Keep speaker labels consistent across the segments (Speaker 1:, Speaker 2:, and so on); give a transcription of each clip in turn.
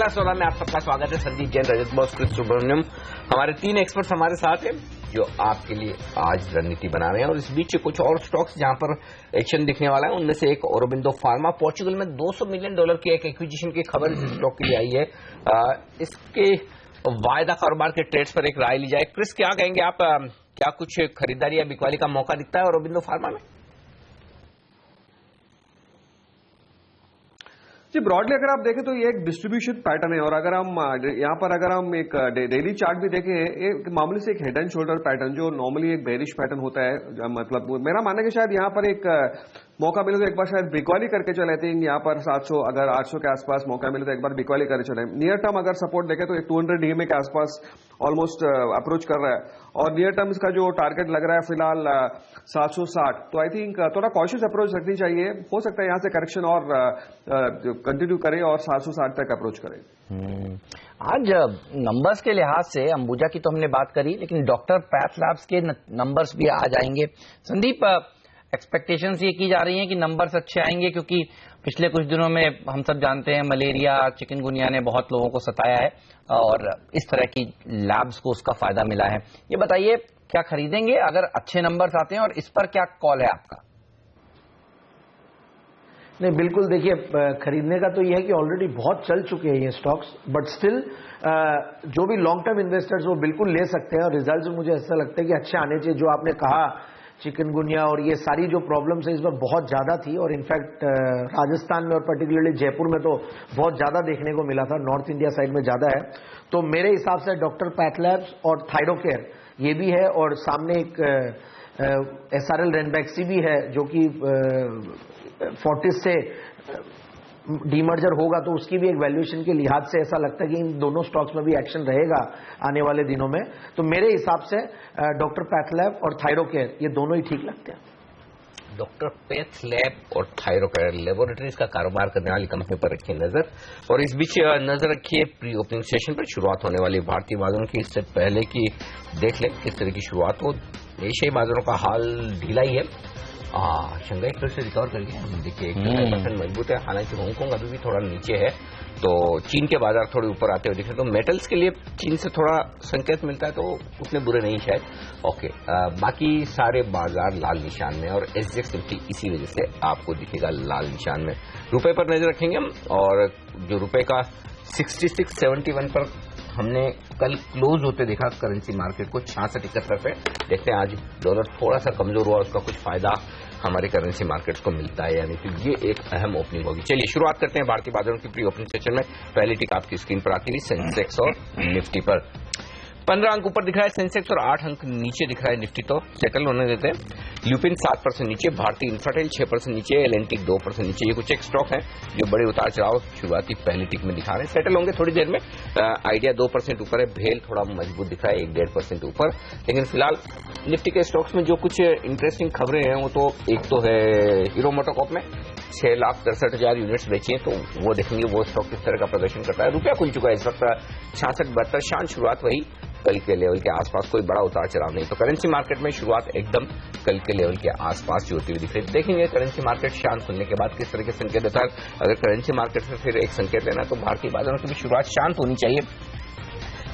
Speaker 1: पहला सौदा में आप सबका स्वागत है। संदीप जैन, रजत बॉस, कृष्ण सुब्रमण्यम, हमारे तीन एक्सपर्ट्स हमारे साथ हैं जो आपके लिए आज रणनीति बना रहे हैं। और इस बीच कुछ और स्टॉक्स जहां पर एक्शन दिखने वाला है, उनमें से एक औरोबिंदो फार्मा, पोर्चुगल में $200 मिलियन की एक एक्विजिशन की खबर इस स्टॉक के लिए आई है। इसके वायदा कारोबार के ट्रेड्स पर एक राय ली जाए। क्रिस, क्या कहेंगे आप, क्या कुछ खरीदारी या बिकवाली का मौका दिखता है औरोबिंदो फार्मा में?
Speaker 2: जी, ब्रॉडली अगर आप देखें तो ये एक डिस्ट्रीब्यूशन पैटर्न है। और अगर हम यहाँ पर अगर हम एक डेली चार्ट भी देखें, एक मामूली से एक हेड एंड शोल्डर पैटर्न जो नॉर्मली एक बेरिश पैटर्न होता है, मतलब मेरा मानना है कि शायद यहाँ पर एक मौका मिले तो एक बार शायद बिकवाली करके चले थे। यहाँ पर 700 अगर 800 के आसपास मौका मिले तो एक बार बिकवाली करके चले। नियर टर्म अगर सपोर्ट देखें तो 200 DMA के आसपास ऑलमोस्ट अप्रोच कर रहा है। और नियर टर्म इसका जो टारगेट लग रहा है फिलहाल 760। तो आई थिंक थोड़ा कॉशियस अप्रोच रखनी चाहिए। हो सकता है यहाँ से करेक्शन और कंटिन्यू करे और 760 तक अप्रोच करे।
Speaker 3: आज नंबर्स के लिहाज से अंबुजा की तो हमने बात करी, लेकिन डॉक्टर पैथ लैब्स के नंबर्स भी आ जाएंगे। संदीप, एक्सपेक्टेशंस ये की जा रही हैं कि नंबर्स अच्छे आएंगे, क्योंकि पिछले कुछ दिनों में हम सब जानते हैं मलेरिया, चिकनगुनिया ने बहुत लोगों को सताया है और इस तरह की लैब्स को उसका फायदा मिला है। ये बताइए, क्या खरीदेंगे अगर अच्छे नंबर्स आते हैं, और इस पर क्या कॉल है आपका?
Speaker 4: नहीं, बिल्कुल देखिए, खरीदने का तो यह है कि ऑलरेडी बहुत चल चुके हैं ये स्टॉक्स, बट स्टिल जो भी लॉन्ग टर्म इन्वेस्टर्स वो बिल्कुल ले सकते हैं। और रिजल्ट्स मुझे ऐसा लगता है कि अच्छे आने चाहिए। जो आपने कहा चिकनगुनिया और ये सारी जो प्रॉब्लम्स है इस बार बहुत ज़्यादा थी, और इनफैक्ट राजस्थान में और पर्टिकुलरली जयपुर में तो बहुत ज़्यादा देखने को मिला था। नॉर्थ इंडिया साइड में ज़्यादा है। तो मेरे हिसाब से डॉक्टर पैथ लैब्स और थायरोकेयर ये भी है, और सामने एक SRL रेनबैक्सी भी है जो कि फोर्टिस से डीमर्जर होगा, तो उसकी भी एक वैल्यूएशन के लिहाज से ऐसा लगता है कि इन दोनों स्टॉक्स में भी एक्शन रहेगा आने वाले दिनों में। तो मेरे हिसाब से डॉक्टर पैथ लैब और थायरोकेयर ये दोनों ही ठीक लगते हैं।
Speaker 1: डॉक्टर पैथ लैब और थायरोकेयर लेबोरेटरीज का कारोबार करने वाली कंपनी पर रखिए नजर। और इस बीच नजर रखिए प्री ओपनिंग सेशन पर शुरुआत होने वाली भारतीय बाजारों की। इससे पहले की देख लें किस तरह की शुरुआत हो। एशियाई बाजारों का हाल ढीला ही है। शंघाई फिर से रिकवर कर गया, देखिए 1% मजबूत है। हालांकि हांगकांग अभी भी थोड़ा नीचे है। तो चीन के बाजार थोड़े ऊपर आते हुए दिख रहे। तो मेटल्स के लिए चीन से थोड़ा संकेत मिलता है, तो उतने बुरे नहीं शायद। ओके, बाकी सारे बाजार लाल निशान में, और SGX निफ्टी इसी वजह से आपको दिखेगा लाल निशान में। रुपए पर नजर रखेंगे हम, और जो रुपए का 66.71 पर हमने कल क्लोज होते देखा करेंसी मार्केट को 66.71 पे। देखते हैं आज डॉलर थोड़ा सा कमजोर हुआ, उसका कुछ फायदा हमारे करेंसी मार्केट्स को मिलता है यानी। तो ये एक अहम ओपनिंग होगी। चलिए शुरुआत करते हैं भारतीय बाजारों की प्री ओपनिंग सेशन में। पहली टिक आपकी स्क्रीन पर आती हुई सेंसेक्स और निफ्टी पर 15 अंक ऊपर दिख रहा है सेंसेक्स और 8 अंक नीचे दिख रहा है निफ्टी। तो सेटल होने देते हैं। ल्यूपिन 7% नीचे, भारतीय इंफ्राटेल 6% नीचे, एलेंटिक 2% नीचे। ये कुछ एक स्टॉक है जो बड़े उतार चढ़ाव शुरुआती पहली टिक में दिखा रहे हैं। सेटल होंगे थोड़ी देर में। आइडिया 2% ऊपर है, भेल थोड़ा मजबूत दिख रहा है 1-1.5% ऊपर। लेकिन फिलहाल निफ्टी के स्टॉक्स में जो कुछ इंटरेस्टिंग खबरें हैं वो तो एक तो है हीरो मोटोकॉर्प में 6,63,000 यूनिट्स बेची हैं, तो वो देखेंगे वो स्टॉक किस तरह का प्रदर्शन करता है। रुपया खुल चुका है इस वक्त 66-72, शांत शुरुआत वही कल के लेवल के आसपास, कोई बड़ा उतार चढ़ाव नहीं। तो करेंसी मार्केट में शुरुआत एकदम कल के लेवल के आसपास होती हुई दिख रही है। देखेंगे करेंसी मार्केट शांत खुलने के बाद किस तरह के संकेत देता है। अगर करेंसी मार्केट से फिर एक संकेत लेना तो भारतीय बाजारों की भी शुरुआत शांत होनी चाहिए।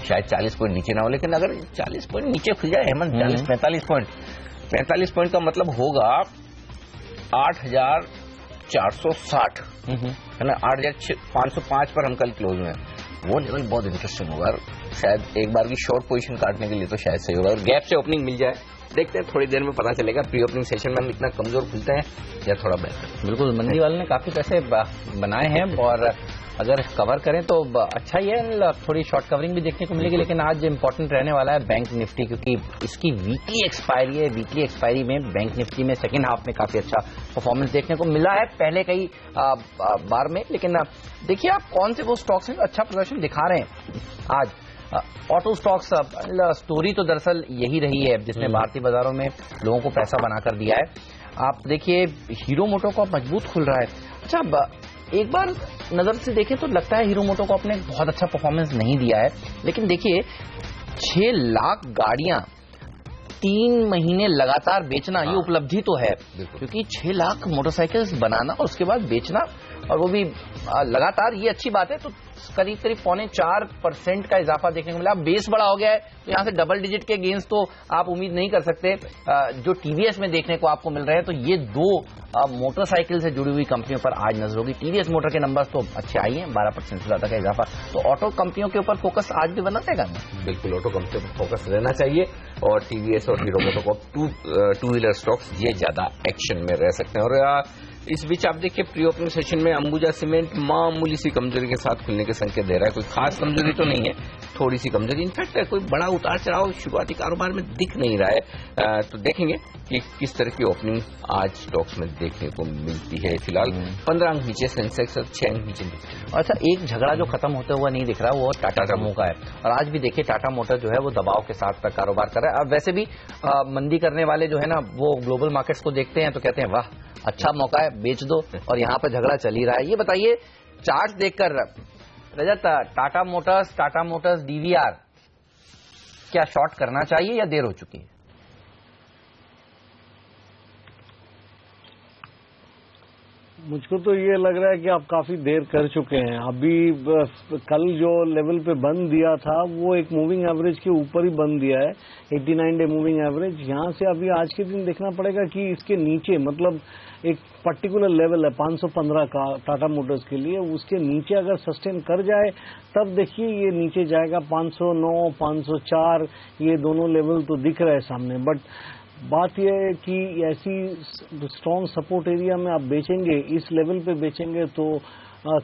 Speaker 1: शायद 40 पॉइंट नीचे ना हो, लेकिन अगर 40 पॉइंट नीचे खुल जाए हेमंत, 45 पॉइंट का मतलब होगा 8,460 है ना। 8,505 पर हम कल क्लोज में, वो लेवल बहुत इंटरेस्टिंग होगा। शायद एक बार की शॉर्ट पोजीशन काटने के लिए तो शायद सही होगा। और गैप से ओपनिंग मिल जाए, देखते हैं थोड़ी देर में पता चलेगा प्री ओपनिंग सेशन में हम इतना कमजोर खुलते हैं या थोड़ा बेहतर।
Speaker 3: बिल्कुल, मंदी वाले ने काफी पैसे बनाए हैं, और अगर कवर करें तो अच्छा ही है। थोड़ी शॉर्ट कवरिंग भी देखने को मिलेगी। लेकिन आज इंपॉर्टेंट रहने वाला है बैंक निफ्टी, क्योंकि इसकी वीकली एक्सपायरी है। वीकली एक्सपायरी में बैंक निफ्टी में सेकेंड हाफ में काफी अच्छा परफॉर्मेंस देखने को मिला है पहले कई बार में। लेकिन देखिए आप कौन से वो स्टॉक्स हैं अच्छा प्रदर्शन दिखा रहे हैं आज। ऑटो स्टॉक्स स्टोरी तो दरअसल यही रही है जिसने भारतीय बाजारों में लोगों को पैसा बनाकर दिया है। आप देखिए हीरो मोटोकॉर्प मजबूत खुल रहा है। अच्छा, एक बार नजर से देखें तो लगता है हीरो मोटोकॉर्प ने बहुत अच्छा परफॉर्मेंस नहीं दिया है। लेकिन देखिए 6 लाख गाड़ियां 3 महीने लगातार बेचना, ये उपलब्धि तो है, क्योंकि 6 लाख मोटरसाइकिल्स बनाना और उसके बाद बेचना, और वो भी लगातार, ये अच्छी बात है। तो करीब 4.25% का इजाफा देखने को मिला। बेस बड़ा हो गया है तो यहाँ से डबल डिजिट के गेन्स तो आप उम्मीद नहीं कर सकते जो टीवीएस में देखने को आपको मिल रहे हैं। तो ये दो मोटरसाइकिल से जुड़ी हुई कंपनियों पर आज नजर होगी। टीवीएस मोटर के नंबर्स तो अच्छे आई हैं, 12% से ज्यादा का इजाफा। तो ऑटो कंपनियों के ऊपर फोकस आज भी बना रहेगा।
Speaker 1: बिल्कुल ऑटो कंपनियों पर फोकस रहना चाहिए और टीवीएस और hero MotoCorp two wheeler stocks ये ज्यादा एक्शन में रह सकते हैं। और इस बीच आप देखिए प्री ओपनिंग सेशन में अंबुजा सीमेंट मामूली सी कमजोरी के साथ खुलने के संकेत दे रहा है। कोई खास कमजोरी तो नहीं है, थोड़ी सी कमजोरी। इनफैक्ट कोई बड़ा उतार चढ़ाव शुरुआती कारोबार में दिख नहीं रहा है। तो देखेंगे कि किस तरह की ओपनिंग आज स्टॉक्स में देखने को मिलती है। फिलहाल 15 अंक नीचे सेंसेक्स और 6 अंक नीचे।
Speaker 3: अच्छा, एक झगड़ा जो खत्म होते हुआ नहीं दिख रहा वो टाटा समूह का है। और आज भी देखिए टाटा मोटर जो है वो दबाव के साथ कारोबार कर रहा है। अब वैसे भी मंदी करने वाले जो है ना वो ग्लोबल मार्केट्स को देखते हैं तो कहते हैं वाह अच्छा मौका है, बेच दो। और यहाँ पर झगड़ा चल ही रहा है। ये बताइए चार्ट देखकर रजत, टाटा मोटर्स डीवीआर क्या शॉर्ट करना चाहिए या देर हो चुकी है?
Speaker 5: मुझको तो ये लग रहा है कि आप काफी देर कर चुके हैं। अभी कल जो लेवल पे बंद दिया था वो एक मूविंग एवरेज के ऊपर ही बंद दिया है, 89 डे मूविंग एवरेज। यहाँ से अभी आज के दिन देखना पड़ेगा कि इसके नीचे मतलब एक पर्टिकुलर लेवल है 515 का टाटा मोटर्स के लिए, उसके नीचे अगर सस्टेन कर जाए तब देखिए ये नीचे जाएगा 509, 504, ये दोनों लेवल तो दिख रहे हैं सामने। बट बात यह है कि ऐसी स्ट्रॉन्ग सपोर्ट एरिया में आप बेचेंगे, इस लेवल पे बेचेंगे तो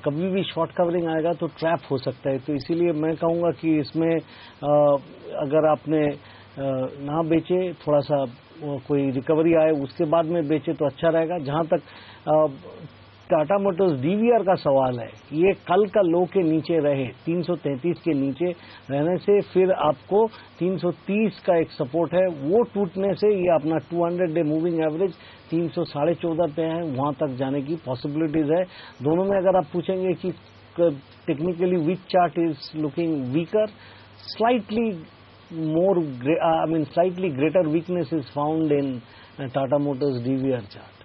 Speaker 5: कभी भी शॉर्ट कवरिंग आएगा तो ट्रैप हो सकता है। तो इसीलिए मैं कहूंगा कि इसमें अगर आपने ना बेचे, थोड़ा सा कोई रिकवरी आए उसके बाद में बेचे तो अच्छा रहेगा। जहां तक टाटा मोटर्स डीवीआर का सवाल है, ये कल का लो के नीचे रहे, 333 के नीचे रहने से फिर आपको 330 का एक सपोर्ट है, वो टूटने से ये अपना 200 डे मूविंग एवरेज 314.5 पे है, वहां तक जाने की पॉसिबिलिटीज है। दोनों में अगर आप पूछेंगे कि technically which chart is looking weaker, slightly slightly greater weakness is found in Tata Motors DVR chart.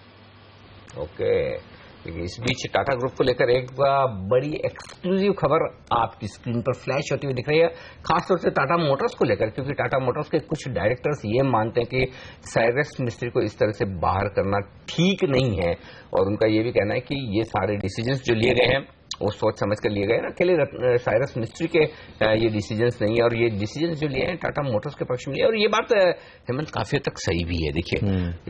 Speaker 1: Okay, इस बीच टाटा ग्रुप को लेकर एक बड़ी एक्सक्लूसिव खबर आपकी स्क्रीन पर फ्लैश होती हुई दिख रही है, खासतौर से टाटा मोटर्स को लेकर, क्योंकि टाटा मोटर्स के कुछ डायरेक्टर्स ये मानते हैं कि साइरस मिस्त्री को इस तरह से बाहर करना ठीक नहीं है। और उनका ये भी कहना है कि ये सारे डिसीजंस जो लिए गए हैं वो सोच समझ कर लिए गए ना, अकेले साइरस मिस्त्री के ये डिसीजंस नहीं है। और ये डिसीजंस जो लिए हैं टाटा मोटर्स के पक्ष में लिए। और ये बात हेमंत काफी हद तक सही भी है। देखिए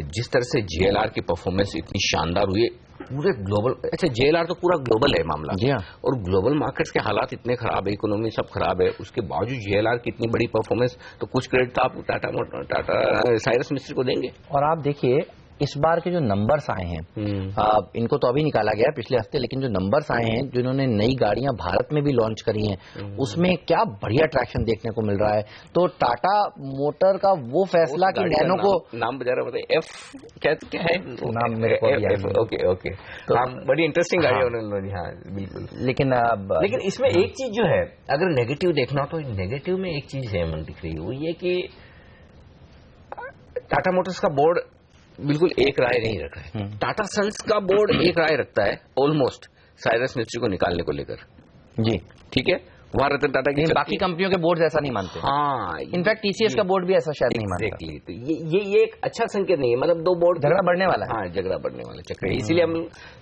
Speaker 1: जिस तरह से जेएलआर की परफॉर्मेंस इतनी शानदार हुई है पूरे ग्लोबल, अच्छा जेएलआर तो पूरा ग्लोबल है मामला जी, और ग्लोबल मार्केट्स के हालात इतने खराब है, इकोनॉमी सब खराब है, उसके बावजूद जेएलआर की इतनी बड़ी परफॉर्मेंस, तो कुछ क्रेडिट तो आप टाटा साइरस मिस्त्री को देंगे।
Speaker 3: और आप देखिए इस बार के जो नंबर्स आए हैं, इनको तो अभी निकाला गया पिछले हफ्ते, लेकिन जो नंबर्स आए हैं जिन्होंने नई गाड़ियां भारत में भी लॉन्च करी हैं उसमें क्या बढ़िया ट्रैक्शन देखने को मिल रहा है। तो टाटा मोटर का वो फैसला कि नैनो को
Speaker 1: नाम बजा रहा बताइए, एफ क्या है
Speaker 3: नाम मेरे को,
Speaker 1: ओके तो बड़ी इंटरेस्टिंग गाड़ी है उन्होंने। हाँ बिल्कुल, लेकिन इसमें एक चीज जो है अगर नेगेटिव देखना तो नेगेटिव में एक चीज है मन दिख रही है, वो ये कि टाटा मोटर्स का बोर्ड बिल्कुल एक राय नहीं रख रहा है। टाटा सन्स का बोर्ड एक राय रखता है ऑलमोस्ट साइरस मिस्त्री को निकालने को लेकर जी, ठीक है, वहां रतन टाटा की
Speaker 3: बाकी कंपनियों के बोर्ड ऐसा नहीं मानते।
Speaker 1: हाँ,
Speaker 3: इनफैक्ट टीसीएस का बोर्ड भी ऐसा शायद नहीं मानता।
Speaker 1: तो ये एक अच्छा संकेत नहीं है, मतलब दो बोर्ड
Speaker 3: झगड़ा बढ़ने वाला है।
Speaker 1: हाँ, झगड़ा बढ़ने वाला चक्र है। इसीलिए हम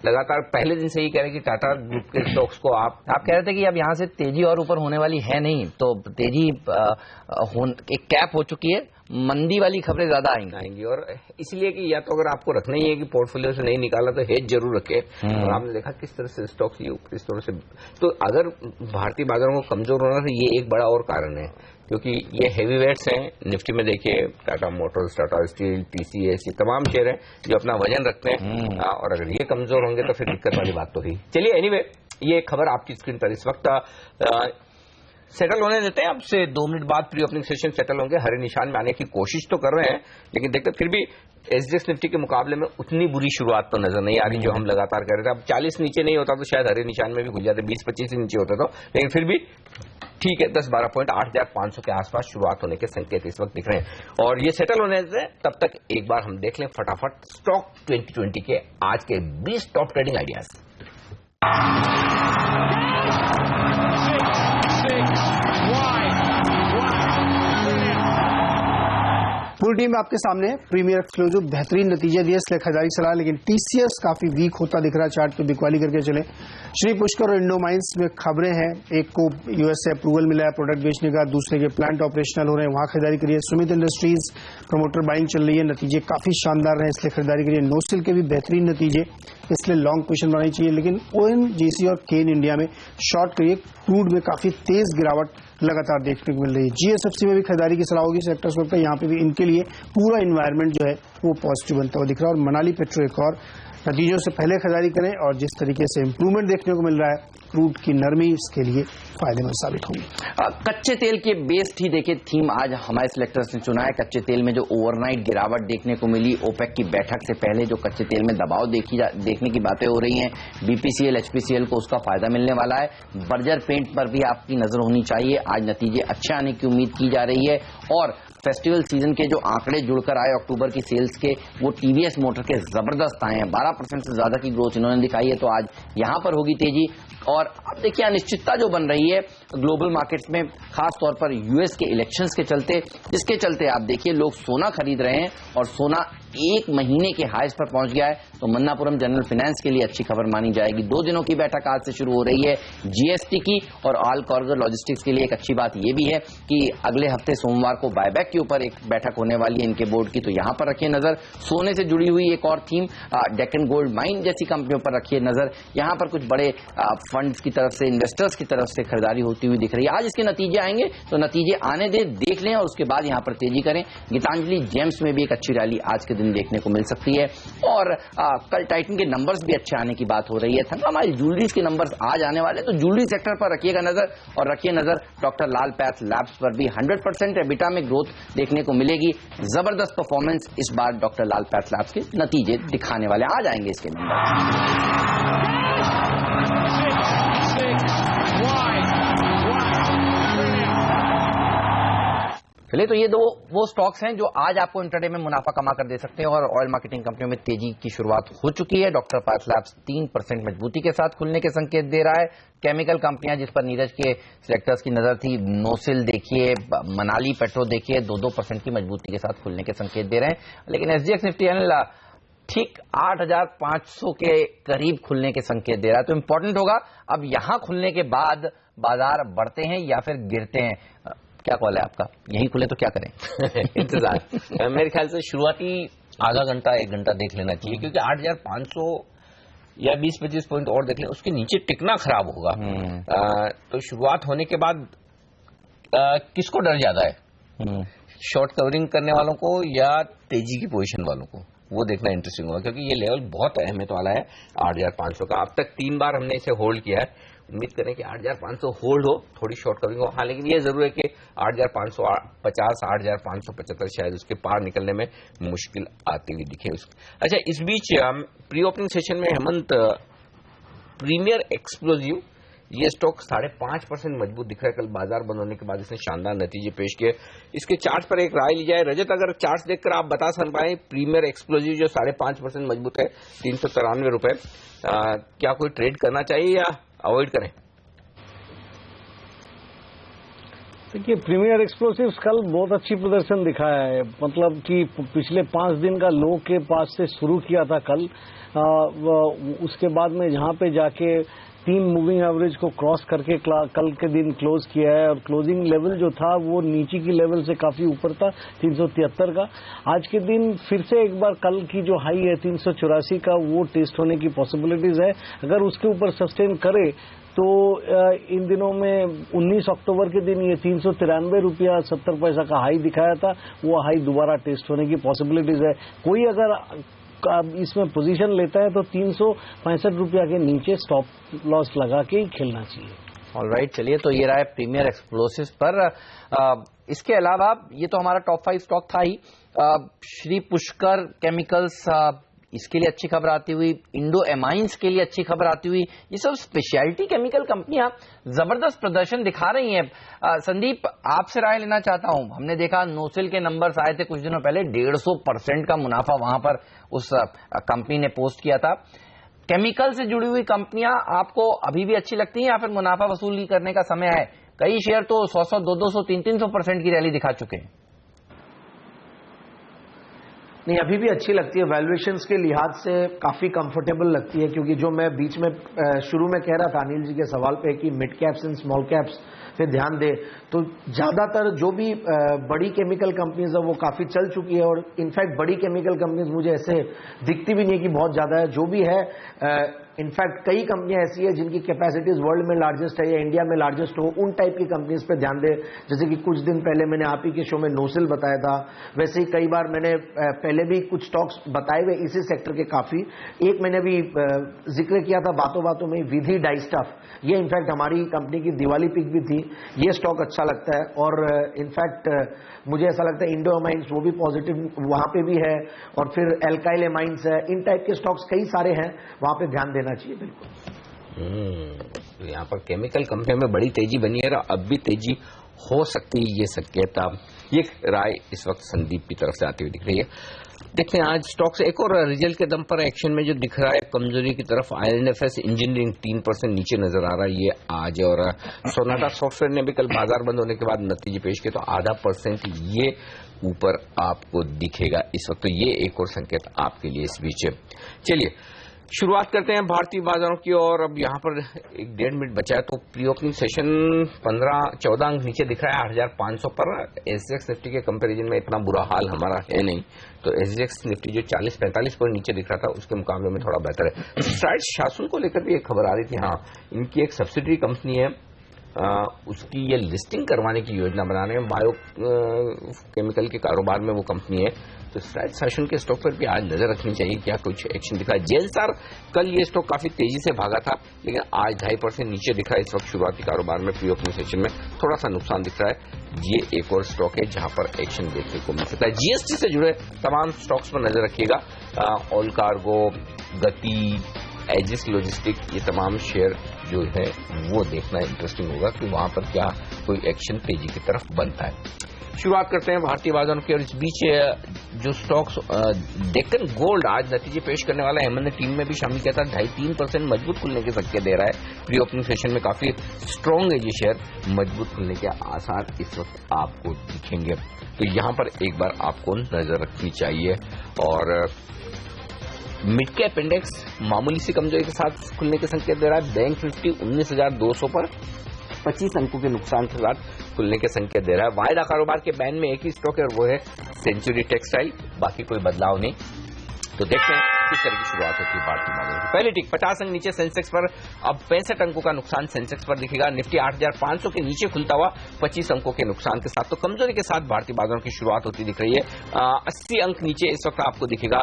Speaker 1: लगातार पहले दिन से ही कह रहे हैं कि टाटा ग्रुप के स्टॉक्स को आप
Speaker 3: कह रहे थे कि अब यहाँ से तेजी और ऊपर होने वाली है नहीं, तो तेजी एक कैप हो चुकी है, मंदी वाली खबरें ज्यादा आएंगी। और इसलिए कि या तो अगर आपको रखना ही है कि पोर्टफोलियो से नहीं निकाला तो हेज जरूर रखे। और आपने देखा किस तरह से स्टॉक्स ये इस तरह से, तो अगर भारतीय बाजारों को कमजोर होना तो ये एक बड़ा और कारण है, क्योंकि ये हेवी वेट्स हैं। निफ्टी में देखिए Tata Motors, Tata steel, TCS, ये तमाम शेयर हैं जो अपना वजन रखते हैं। और अगर ये कमजोर होंगे तो फिर दिक्कत वाली बात तो ही। चलिए एनीवे, ये खबर आपकी स्क्रीन पर इस वक्त सेटल होने देते हैं। अब से 2 मिनट बाद प्री ओपनिंग सेशन सेटल होंगे। हरे निशान में आने की कोशिश तो कर रहे हैं, लेकिन देखते फिर भी एसजीएक्स निफ्टी के मुकाबले में उतनी बुरी शुरुआत तो नजर नहीं आ रही जो हम लगातार कर रहे थे। अब 40 नीचे नहीं होता तो शायद हरे निशान में भी खुल जाते, 20-25 नीचे होता तो, लेकिन फिर भी ठीक है, 10-12 पॉइंट 8,500 के आसपास शुरुआत होने के संकेत इस वक्त दिख रहे हैं। और ये सेटल होने देते हैं, तब तक एक बार हम देख लें फटाफट स्टॉक 2020 के आज के 20 टॉप ट्रेडिंग आइडियाज।
Speaker 6: पूरी टीम आपके सामने है। प्रीमियर एक्सक्लूसिव बेहतरीन नतीजे दिए, इसलिए खरीदारी सलाह, लेकिन टीसीएस काफी वीक होता दिख रहा है, चार्ट पे बिकवाली करके चले। श्री पुष्कर और इंडोमाइंस में खबरें हैं, एक को यूएस से अप्रूवल मिला है प्रोडक्ट बेचने का, दूसरे के प्लांट ऑपरेशनल हो रहे हैं, वहां खरीदारी करिए। सुमित इंडस्ट्रीज प्रमोटर बाइंग चल रही है, नतीजे काफी शानदार रहे, इसलिए खरीदारी करिए। नोसिल के भी बेहतरीन नतीजे, इसलिए लॉन्ग पोजीशन बनानी चाहिए। लेकिन ओएनजीसी और केन इंडिया में शॉर्ट करिए, क्रूड में काफी तेज गिरावट लगातार देखने को मिल रही है। जीएसएफसी में भी खरीदारी की सलाह होगी सेक्टर्स वक्त, यहाँ पे भी इनके लिए पूरा इन्वायरमेंट जो है वो पॉजिटिव बनता हुआ दिख रहा है। और मनाली पेट्रो एक और नतीजों से पहले खरीदारी करें, और जिस तरीके से इंप्रूवमेंट देखने को मिल रहा है, क्रूड की नरमी इसके लिए फायदेमंद साबित होगी।
Speaker 3: कच्चे तेल के बेस्ड ही देखिए थीम आज हमारे सिलेक्टर्स ने चुना है। कच्चे तेल में जो ओवरनाइट गिरावट देखने को मिली ओपेक की बैठक से पहले, जो कच्चे तेल में दबाव देखने की बातें हो रही हैं, बीपीसीएल एचपीसीएल को उसका फायदा मिलने वाला है। बर्जर पेंट पर भी आपकी नजर होनी चाहिए, आज नतीजे अच्छे आने की उम्मीद की जा रही है। और फेस्टिवल सीजन के जो आंकड़े जुड़कर आए अक्टूबर की सेल्स के, वो टीवीएस मोटर के जबरदस्त आए हैं, 12% से ज्यादा की ग्रोथ इन्होंने दिखाई है, तो आज यहां पर होगी तेजी। और अब देखिए अनिश्चितता जो बन रही है ग्लोबल मार्केट्स में, खास तौर पर यूएस के इलेक्शंस के चलते, जिसके चलते आप देखिए लोग सोना खरीद रहे हैं और सोना एक महीने के हाईस पर पहुंच गया है, तो मन्नापुरम जनरल फाइनेंस के लिए अच्छी खबर मानी जाएगी। 2 दिनों की बैठक आज से शुरू हो रही है जीएसटी की, और ऑल कार्गो लॉजिस्टिक्स के लिए एक अच्छी बात यह भी है कि अगले हफ्ते सोमवार को बायबैक के ऊपर एक बैठक होने वाली है इनके बोर्ड की, तो यहां पर रखिए नजर। सोने से जुड़ी हुई एक और थीम, डेक्कन गोल्ड माइन जैसी कंपनियों पर रखिए नजर। यहां पर कुछ बड़े फंड्स की तरफ से, इन्वेस्टर्स की तरफ से खरीदारी होती हुई दिख रही है। आज इसके नतीजे आएंगे, तो नतीजे आने दे, देख लें और उसके बाद यहां पर तेजी करें। गीतांजलि जेम्स में भी एक अच्छी रैली आज के दिन देखने को मिल सकती है, और कल टाइटन के नंबर्स भी अच्छे आने की बात हो रही है। थंगामाइल ज्वेलरीज के नंबर्स आज आने वाले, तो ज्वेलरी सेक्टर पर रखिएगा नजर। और रखिए नजर डॉक्टर लाल पैथ लैब्स पर भी, 100% एबिटा में ग्रोथ देखने को मिलेगी। जबरदस्त परफॉर्मेंस इस बार डॉक्टर लाल पैथ लैब्स के नतीजे दिखाने वाले, आज आएंगे इसके नंबर। चलिए, तो ये वो स्टॉक्स हैं जो आज आपको इंट्राडे में मुनाफा कमा कर दे सकते हैं, और ऑयल मार्केटिंग कंपनियों में तेजी की शुरुआत हो चुकी है। डॉक्टर पैथ लैब्स 3% मजबूती के साथ खुलने के संकेत दे रहा है। केमिकल कंपनियां जिस पर नीरज के सिलेक्टर्स की नजर थी, नोसिल देखिए, मनाली पेट्रो देखिए, 2% की मजबूती के साथ खुलने के संकेत दे रहे हैं। लेकिन एसजीएक्स निफ्टी ठीक 8,500 के करीब खुलने के संकेत दे रहा है, तो इंपॉर्टेंट होगा अब यहां खुलने के बाद बाजार बढ़ते हैं या फिर गिरते हैं। क्या कॉल है आपका? यहीं खुले तो क्या करें?
Speaker 1: इंतजार मेरे ख्याल से शुरुआती आधा घंटा 1 घंटा देख लेना चाहिए, क्योंकि 8,500 या 20-25 पॉइंट और देख लें, उसके नीचे टिकना खराब होगा। तो शुरुआत होने के बाद किसको डर ज्यादा है, शॉर्ट कवरिंग करने वालों को या तेजी की पोजीशन वालों को, वो देखना इंटरेस्टिंग होगा, क्योंकि ये लेवल बहुत अहमियत वाला है 8,500 का। अब तक 3 बार हमने इसे होल्ड किया है, उम्मीद करें कि 8,500 होल्ड हो, थोड़ी शॉर्ट कवरिंग हो। हाँ, लेकिन ये जरूर है कि 8,550, 8,575 शायद उसके पार निकलने में मुश्किल आती हुई दिखे उसको। अच्छा, इस बीच प्री ओपनिंग सेशन में हेमंत, प्रीमियर एक्सप्लोजिव ये स्टॉक 5.5% मजबूत दिख रहा है। कल बाजार बंद होने के बाद इसने शानदार नतीजे पेश किए। इसके चार्ट पर एक राय ली जाए, रजत, अगर चार्ट देखकर आप बता सकते पाए, प्रीमियर एक्सप्लोजिव जो 5.5% मजबूत है, 393 रुपए, क्या कोई ट्रेड करना चाहिए या अवॉइड करें?
Speaker 5: देखिए, प्रीमियर एक्सप्लोसिव्स कल बहुत अच्छी प्रदर्शन दिखाया है, मतलब कि पिछले 5 दिन का लो के पास से शुरू किया था कल, उसके बाद में जहां पे जाके 3 मूविंग एवरेज को क्रॉस करके कल के दिन क्लोज किया है, और क्लोजिंग लेवल जो था वो नीचे की लेवल से काफी ऊपर था, 373 का। आज के दिन फिर से एक बार कल की जो हाई है 384 का, वो टेस्ट होने की पॉसिबिलिटीज है। अगर उसके ऊपर सस्टेन करे तो इन दिनों में 19 अक्टूबर के दिन ये 393 रुपया 70 पैसा का हाई दिखाया था, वो हाई दोबारा टेस्ट होने की पॉसिबिलिटीज है। कोई अगर इसमें पोजीशन लेता है तो 365 रुपया के नीचे स्टॉप लॉस लगा के ही खेलना चाहिए।
Speaker 3: ऑलराइट, चलिए, तो ये रहा है प्रीमियर एक्सप्लोसिव्स पर। इसके अलावा ये तो हमारा टॉप 5 स्टॉक था ही। श्री पुष्कर केमिकल्स, इसके लिए अच्छी खबर आती हुई, इंडो एमाइंस के लिए अच्छी खबर आती हुई, ये सब स्पेशलिटी केमिकल कंपनियां जबरदस्त प्रदर्शन दिखा रही हैं। संदीप, आपसे राय लेना चाहता हूं। हमने देखा नोसिल के नंबर्स आए थे कुछ दिनों पहले, 150% का मुनाफा वहां पर उस कंपनी ने पोस्ट किया था। केमिकल से जुड़ी हुई कंपनियां आपको अभी भी अच्छी लगती हैं या फिर मुनाफा वसूली करने का समय है? कई शेयर तो 100, 200, 300, 300% की रैली दिखा चुके हैं।
Speaker 4: नहीं, अभी भी अच्छी लगती है, वैल्यूएशंस के लिहाज से काफी कंफर्टेबल लगती है, क्योंकि जो मैं बीच में शुरू में कह रहा था अनिल जी के सवाल पे कि mid caps and small caps पे ध्यान दे, तो ज्यादातर जो भी बड़ी केमिकल कंपनीज है वो काफी चल चुकी है, और इनफैक्ट बड़ी केमिकल कंपनीज मुझे ऐसे दिखती भी नहीं है कि बहुत ज्यादा है। जो भी है इनफैक्ट कई कंपनियां ऐसी है जिनकी कैपेसिटीज वर्ल्ड में लार्जेस्ट है या इंडिया में लार्जेस्ट हो, उन टाइप की कंपनीज पे ध्यान दे। जैसे कि कुछ दिन पहले मैंने आप ही के शो में नोसिल बताया था, वैसे ही कई बार मैंने पहले भी कुछ स्टॉक्स बताए हुए इसी सेक्टर के काफी। एक मैंने भी जिक्र किया था बातों बातों में विधि डाइस्टफ, ये इनफैक्ट हमारी कंपनी की दिवाली पिक भी थी, ये स्टॉक अच्छा लगता है। और इनफैक्ट मुझे ऐसा लगता है इंडो अमाइंस वो भी पॉजिटिव वहां पे भी है, और फिर एल्काइल एमाइंस है, इन टाइप के स्टॉक्स कई सारे हैं, वहां पे ध्यान देना चाहिए बिल्कुल।
Speaker 1: तो यहाँ पर केमिकल कंपनी में बड़ी तेजी बनी है, अब भी तेजी हो सकती है, ये संकेत, ये राय इस वक्त संदीप की तरफ से आती हुई दिख रही है। देखते हैं आज स्टॉक्स एक और रिजल्ट के दम पर एक्शन में जो दिख रहा है कमजोरी की तरफ, INFS इंजीनियरिंग 3% नीचे नजर आ रहा है ये आज, और सोनाटा सॉफ्टवेयर ने भी कल बाजार बंद होने के बाद नतीजे पेश किए तो 0.5% ये ऊपर आपको दिखेगा इस वक्त, तो ये एक और संकेत आपके लिए इस बीच। चलिए शुरुआत करते हैं भारतीय बाजारों की, और अब यहाँ पर 1.5 मिनट बचा है, तो प्री ओपनिंग सेशन 14 अंक नीचे दिख रहा है 8,500 पर। SGX निफ्टी के कंपैरिजन में इतना बुरा हाल हमारा है नहीं, तो SGX निफ्टी जो 40-45 पर नीचे दिख रहा था उसके मुकाबले में थोड़ा बेहतर है। स्ट्राइड्स शासन को लेकर भी एक खबर आ रही थी, हाँ इनकी एक सब्सिडरी कंपनी है, उसकी ये लिस्टिंग करवाने की योजना बना रहे हैं, बायो केमिकल के कारोबार में वो कंपनी है, तो स्ट्राइड शासन के स्टॉक पर भी आज नजर रखनी चाहिए, क्या कुछ एक्शन दिखा है। जेलसार कल ये स्टॉक काफी तेजी से भागा था, लेकिन आज 2.5% नीचे दिखा है इस वक्त शुरुआती कारोबार में, प्री ओपनिंग सेशन में थोड़ा सा नुकसान दिख रहा है। ये एक और स्टॉक है जहां पर एक्शन देखने को मिल सकता है। GST से जुड़े तमाम स्टॉक्स पर नजर रखिएगा, ऑल कार्गो, गति, एजिस लॉजिस्टिक, ये तमाम शेयर जो है वो देखना इंटरेस्टिंग होगा कि वहां पर क्या कोई एक्शन तेजी की तरफ बनता है। शुरुआत करते हैं भारतीय बाजारों की, और इस बीच जो स्टॉक्स, डेक्कन गोल्ड आज नतीजे पेश करने वाला है, अहमद ने टीम में भी शामिल किया था, 2.5-3% मजबूत खुलने के संकेत दे रहा है। प्री ओपनिंग सेशन में काफी स्ट्रॉन्ग है ये शेयर, मजबूत खुलने के आसार इस वक्त आपको दिखेंगे, तो यहां पर एक बार आपको नजर रखनी चाहिए। और मिड कैप इंडेक्स मामूली सी कमजोरी के साथ खुलने के संकेत दे रहा है। बैंक निफ्टी 19,200 पर 25 अंकों के नुकसान के साथ खुलने के संकेत दे रहा है। वायदा कारोबार के बैन में एक ही स्टॉक है और वो है सेंचुरी टेक्सटाइल, बाकी कोई बदलाव नहीं। तो देखते हैं किस तरह की शुरुआत होती है भारतीय बाजारों की। पहले टिक 50 अंक नीचे सेंसेक्स पर, अब 65 अंकों का नुकसान सेंसेक्स पर दिखेगा। निफ्टी 8,500 के नीचे खुलता हुआ 25 अंकों के नुकसान के साथ, तो कमजोरी के साथ भारतीय बाजारों की शुरुआत होती दिख रही है। 80 अंक नीचे इस वक्त आपको दिखेगा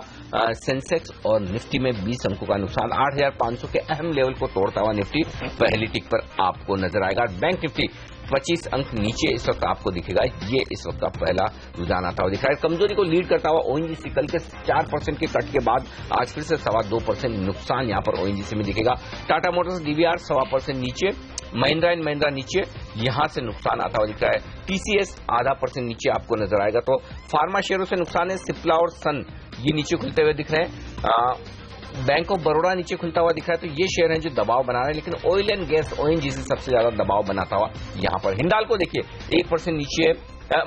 Speaker 1: सेंसेक्स, और निफ्टी में 20 अंकों का नुकसान। 8,500 के अहम लेवल को तोड़ता हुआ निफ्टी पहली टिक पर आपको नजर आएगा। बैंक निफ्टी 25 अंक नीचे इस वक्त आपको दिखेगा, ये इस वक्त का पहला रुझान आता हुआ दिख रहा है। कमजोरी को लीड करता हुआ ONGC कल के 4% के कट के बाद आज फिर से 2.25% नुकसान यहां पर ONGC में दिखेगा। टाटा मोटर्स DVR 1.25% नीचे, महिंद्रा एंड महिंद्रा नीचे, यहां से नुकसान आता हुआ दिख रहा है। TCS 0.5% नीचे आपको नजर आएगा। तो फार्मा शेयरों से नुकसान है, सिप्ला और सन ये नीचे खुलते हुए दिख रहे हैं। बैंक ऑफ बड़ौदा नीचे खुलता हुआ दिख रहा है, तो ये शेयर हैं जो दबाव बना रहे हैं, लेकिन ऑयल एंड गैस ONGC सबसे ज्यादा दबाव बनाता हुआ यहां पर। हिंडाल्को देखिए 1% नीचे,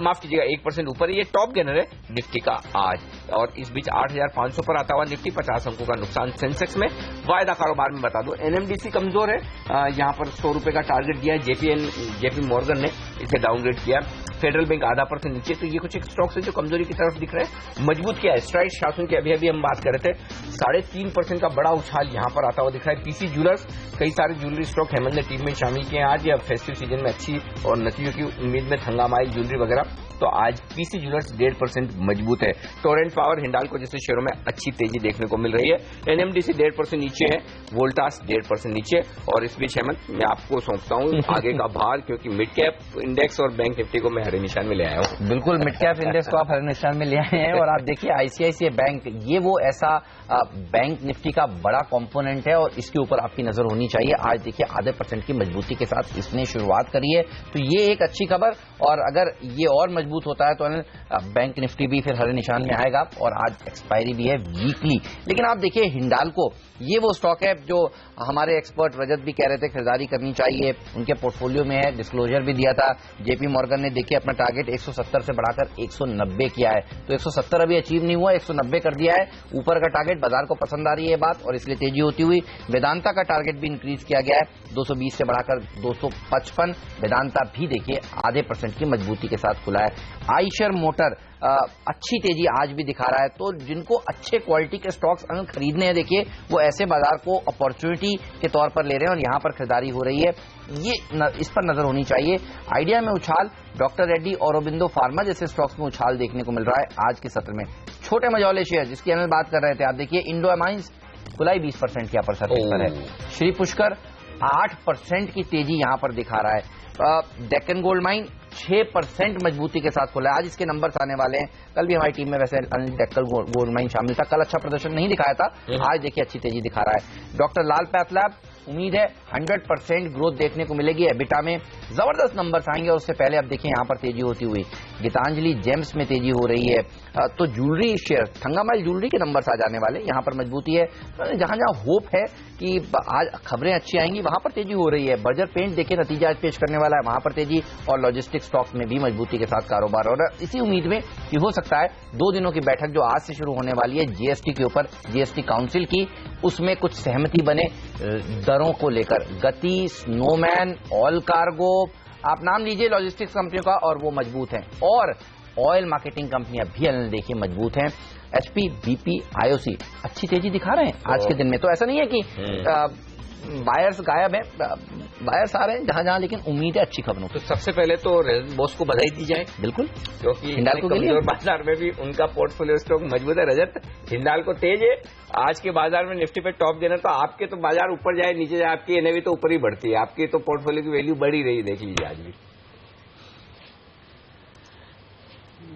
Speaker 1: माफ कीजिएगा 1% ऊपर, ये टॉप गेनर है निफ्टी का आज, और इस बीच 8,500 पर आता हुआ निफ्टी 50 अंकों का नुकसान सेंसेक्स में। वायदा कारोबार में बता दूं NMDC कमजोर है, यहां पर 100 रुपए का टारगेट दिया है, JP मॉर्गन ने इसे डाउनग्रेड किया। फेडरल बैंक 0.5% नीचे, तो ये कुछ एक स्टॉक्स है जो कमजोरी की तरफ दिख रहे हैं। मजबूत किया है स्ट्राइड शासन की, अभी हम बात कर रहे थे, 3.5% का बड़ा उछाल यहां पर आता हुआ दिख रहा है। PC ज्वेलर्स, कई सारे ज्वेलरी स्टॉक हेमंत ने टीम में शामिल किए हैं आज, या फेस्टिव सीजन में अच्छी और नतीजों की उम्मीद में हंगामा आई ज्वेलरी वगैरह, तो आज PC ज्वेलर्स 1.5% मजबूत है। टोरेंट पावर, हिंडाल्को जैसे शेयरों में अच्छी तेजी देखने को मिल रही है। NMDC 1.5% नीचे है, वोल्टास 1.5% नीचे, और इस बीच हेमंत मैं आपको सौंपता हूं आगे का भार, क्योंकि मिड कैप इंडेक्स और बैंक निफ्टी को मैं हरे निशान में ले आया हूं।
Speaker 3: बिल्कुल, मिड कैप इंडेक्स को आप हरे निशान में ले आए हैं, और आप देखिए ICICI बैंक, ये वो ऐसा बैंक निफ्टी का बड़ा कंपोनेंट है और इसके ऊपर आपकी नजर होनी चाहिए। आज देखिए 0.5% की मजबूती के साथ इसने शुरुआत करी है, तो ये एक अच्छी खबर, और अगर ये और मजबूत होता है तो बैंक निफ्टी भी फिर हरे निशान में आएगा और आज एक्सपायरी भी है वीकली। लेकिन आप देखिए हिंडाल्को, ये वो स्टॉक है जो हमारे एक्सपर्ट रजत भी कह रहे थे खरीदारी करनी चाहिए, उनके पोर्टफोलियो में है, डिस्क्लोजर भी दिया था। जेपी मॉर्गन ने देखिए अपना टारगेट 170 से बढ़ाकर 190 किया है, तो 170 अभी अचीव नहीं हुआ, 190 कर दिया है ऊपर का टारगेट। बाजार को पसंद आ रही है बात और इसलिए तेजी होती हुई। वेदांता का टारगेट भी इंक्रीज किया गया है 220 से बढ़ाकर 255। वेदांता भी देखिए आधे % की मजबूती के साथ खुला है। आइशर मोटर अच्छी तेजी आज भी दिखा रहा है, तो जिनको अच्छे क्वालिटी के स्टॉक्स अगर खरीदने हैं देखिए वो ऐसे बाजार को अपॉर्चुनिटी के तौर पर ले रहे हैं और यहां पर खरीदारी हो रही है, ये इस पर नजर होनी चाहिए। आइडिया में उछाल, डॉक्टर रेड्डी, औरोबिंदो फार्मा जैसे स्टॉक्स में उछाल देखने को मिल रहा है आज के सत्र में। छोटे मझौले शेयर जिसकी हम बात कर रहे थे, आप देखिए इंडो अमाइंस खुलाई 20% की अपर सर्विस पर है। श्री पुष्कर 8% की तेजी यहां पर दिखा रहा है। डेक्कन गोल्ड माइन 6% मजबूती के साथ खुला है। आज इसके नंबर्स आने वाले हैं। कल भी हमारी टीम में वैसे डेक्कन गोल्ड माइन शामिल था, कल अच्छा प्रदर्शन नहीं दिखाया था, आज देखिए अच्छी तेजी दिखा रहा है। डॉक्टर लाल पैथलैब, उम्मीद है 100% ग्रोथ देखने को मिलेगी। एबिटा में जबरदस्त नंबर्स आएंगे और उससे पहले अब देखिए यहां पर तेजी होती हुई। गीतांजलि जेम्स में तेजी हो रही है। तो ज्वेलरी शेयर, थंगामाइल ज्वेलरी के नंबर्स आ जाने वाले, यहां पर मजबूती है। जहां जहां होप है कि आज खबरें अच्छी आएंगी वहां पर तेजी हो रही है। बर्जर पेंट देखिए नतीजा आज पेश करने वाला है, वहां पर तेजी, और लॉजिस्टिक स्टॉक्स में भी मजबूती के साथ कारोबार। और इसी उम्मीद में कि हो सकता है 2 दिनों की बैठक जो आज से शुरू होने वाली है जीएसटी के ऊपर, जीएसटी काउंसिल की, उसमें कुछ सहमति बने दरों को लेकर। गति, स्नोमैन, ऑल कार्गो, आप नाम लीजिए लॉजिस्टिक्स कंपनियों का, और वो मजबूत हैं। और ऑयल मार्केटिंग कंपनियां भी देखिए मजबूत हैं। एचपी, बीपी, आईओसी अच्छी तेजी दिखा रहे हैं आज के दिन में। तो ऐसा नहीं है कि बायर्स गायब है, बायर्स आ रहे हैं जहां जहां, लेकिन उम्मीद है अच्छी खबरों।
Speaker 1: तो सबसे पहले तो बॉस को बधाई दी जाए,
Speaker 3: बिल्कुल,
Speaker 1: क्योंकि
Speaker 3: हिंडाल्को
Speaker 1: कमजोर बाजार में भी उनका पोर्टफोलियो स्टॉक मजबूत है। रजत, हिंडाल्को तेज है, आज के बाजार में निफ्टी पे टॉप देना, तो आपके तो बाजार ऊपर जाए नीचे जाए, आपकी एनएवी तो ऊपर ही बढ़ती है, आपकी तो पोर्टफोलियो की वैल्यू बढ़ी रही, देख लीजिए आज भी।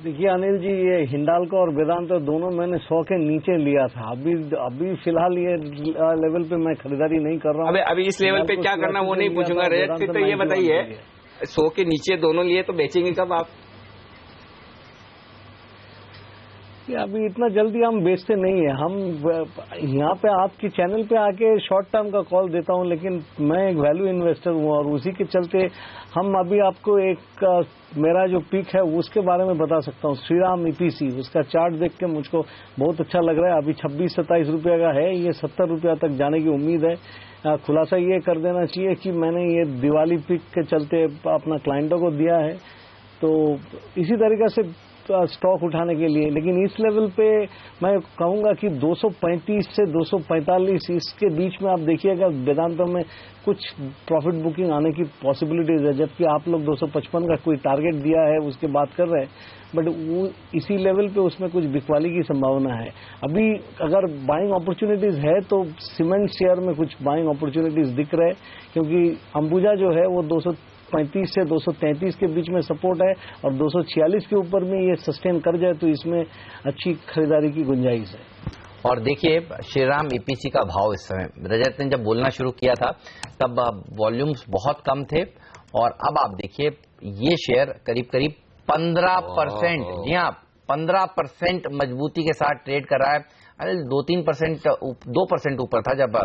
Speaker 5: देखिए अनिल जी, ये हिंडाल्को और वेदांता दोनों मैंने 100 के नीचे लिया था। अभी फिलहाल ये लेवल पे मैं खरीदारी नहीं कर रहा हूँ।
Speaker 1: अभी इस लेवल पे क्या करना वो नहीं पूछूंगा रजत, फिर तो ये बताइए 100 के नीचे दोनों लिए तो बेचेंगे कब आप?
Speaker 5: अभी इतना जल्दी हम बेचते नहीं है। हम यहाँ पे आपकी चैनल पे आके शॉर्ट टर्म का कॉल देता हूँ, लेकिन मैं एक वैल्यू इन्वेस्टर हूँ और उसी के चलते हम अभी आपको एक मेरा जो पीक है उसके बारे में बता सकता हूँ। श्रीराम ईपीसी, उसका चार्ट देख के मुझको बहुत अच्छा लग रहा है। अभी 26-27 रुपये का है, ये 70 रुपया तक जाने की उम्मीद है। खुलासा ये कर देना चाहिए कि मैंने ये दिवाली पीक के चलते अपना क्लाइंटों को दिया है, तो इसी तरीके से स्टॉक उठाने के लिए। लेकिन इस लेवल पे मैं कहूंगा कि 235 से 245 इसके बीच में आप देखिएगा वेदांता में कुछ प्रॉफिट बुकिंग आने की पॉसिबिलिटीज है, जबकि आप लोग 255 का कोई टारगेट दिया है उसके बात कर रहे हैं, बट वो इसी लेवल पे उसमें कुछ बिकवाली की संभावना है। अभी अगर बाइंग अपॉर्चुनिटीज है तो सीमेंट शेयर में कुछ बाइंग अपॉर्चुनिटीज दिख रहे हैं, क्योंकि अंबुजा जो है वो 235 से 233 के बीच में सपोर्ट है और 246 के ऊपर में ये सस्टेन कर जाए तो इसमें अच्छी खरीदारी की गुंजाइश है।
Speaker 3: और देखिए श्रीराम ईपीसी का भाव इस समय, रजत ने जब बोलना शुरू किया था तब वॉल्यूम्स बहुत कम थे, और अब आप देखिए ये शेयर करीब करीब 15%, जी हाँ 15% मजबूती के साथ ट्रेड कर रहा है। 2% ऊपर था जब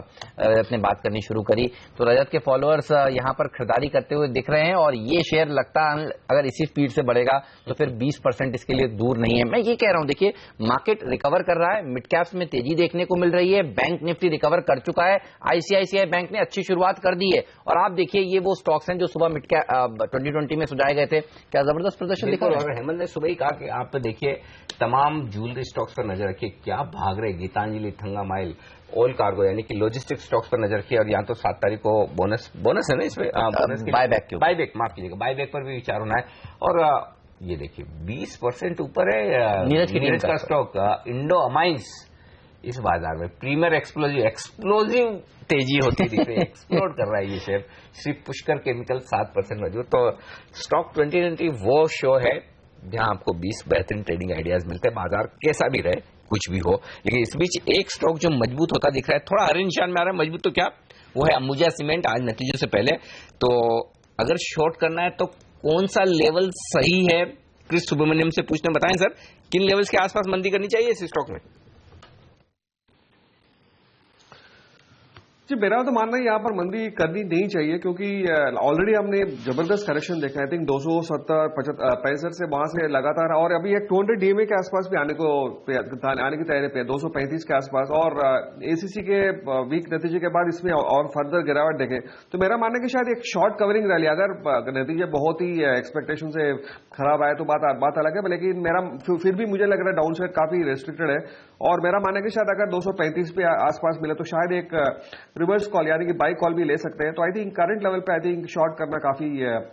Speaker 3: रजत ने बात करनी शुरू करी। तो रजत के फॉलोअर्स यहां पर खरीदारी करते हुए दिख रहे हैं और ये शेयर लगता है अगर इसी स्पीड से बढ़ेगा तो फिर 20% इसके लिए दूर नहीं है। मैं ये कह रहा हूं, देखिए मार्केट रिकवर कर रहा है, मिड कैप्स में तेजी देखने को मिल रही है, बैंक निफ्टी रिकवर कर चुका है, आईसीआईसीआई बैंक ने अच्छी शुरुआत कर दी है, और आप देखिए ये वो स्टॉक्स हैं जो सुबह मिड कैप 2020 में सुझाए गए थे, क्या जबरदस्त प्रदर्शन दिखा रहा है।
Speaker 1: हेमंत ने सुबह ही कहा कि आप तो देखिए तमाम ज्वेलरी स्टॉक्स पर नजर रखिए, क्या भाग रहे गीतांजलि, थंगामाइल, ऑल कार्गो, यानी कि लॉजिस्टिक स्टॉक्स पर नजर रखिए। और यहाँ तो 7 तारीख को बोनस है ना इसमें, बायबैक माफ कीजिएगा, बायबैक पर भी विचार होना है। और ये देखिए 20% ऊपर है नीरज का स्टॉक इंडो अमाइंस इस बाजार में। प्रीमियर एक्सप्लोजिव तेजी होती दिख रही है, एक्सप्लोड कर रहा है ये शेयर। श्री पुष्कर केमिकल 7% मजबूत। तो स्टॉक 2020 वो शो है जहां आपको 20 बेहतरीन ट्रेडिंग आइडियाज मिलते हैं, बाजार कैसा भी रहे कुछ भी हो। लेकिन इस बीच एक स्टॉक जो मजबूत होता दिख रहा है, थोड़ा हरे निशान में आ रहा है, मजबूत तो क्या, वो है अंबुजा सीमेंट। आज नतीजों से पहले तो अगर शॉर्ट करना है तो कौन सा लेवल सही है क्रिस सुब्रमण्यम से पूछने, बताएं सर किन लेवल्स के आसपास मंदी करनी चाहिए इस स्टॉक में?
Speaker 2: जी, मेरा तो मानना है यहाँ पर मंदी करनी नहीं चाहिए, क्योंकि ऑलरेडी हमने जबरदस्त करेक्शन देखा। आई थिंक 265 से वहां से लगातार, और अभी एक 200 डीएमए के आसपास भी आने की तैयारी पे 235 के आसपास, और एसीसी के वीक नतीजे के बाद इसमें और फर्दर गिरावट देखें तो मेरा मानना है कि शायद एक शॉर्ट कवरिंग रैली, अगर नतीजे बहुत ही एक्सपेक्टेशन से खराब आए तो बात अलग है, लेकिन मेरा फिर भी मुझे लग रहा है डाउन साइड काफी रेस्ट्रिक्टेड है, और मेरा मानना है कि शायद अगर 235 पे आसपास मिले तो शायद एक रिवर्स कॉल यानी कि बाई कॉल भी ले सकते हैं। तो आई थिंक करंट लेवल पे आई थिंक शॉर्ट करना काफी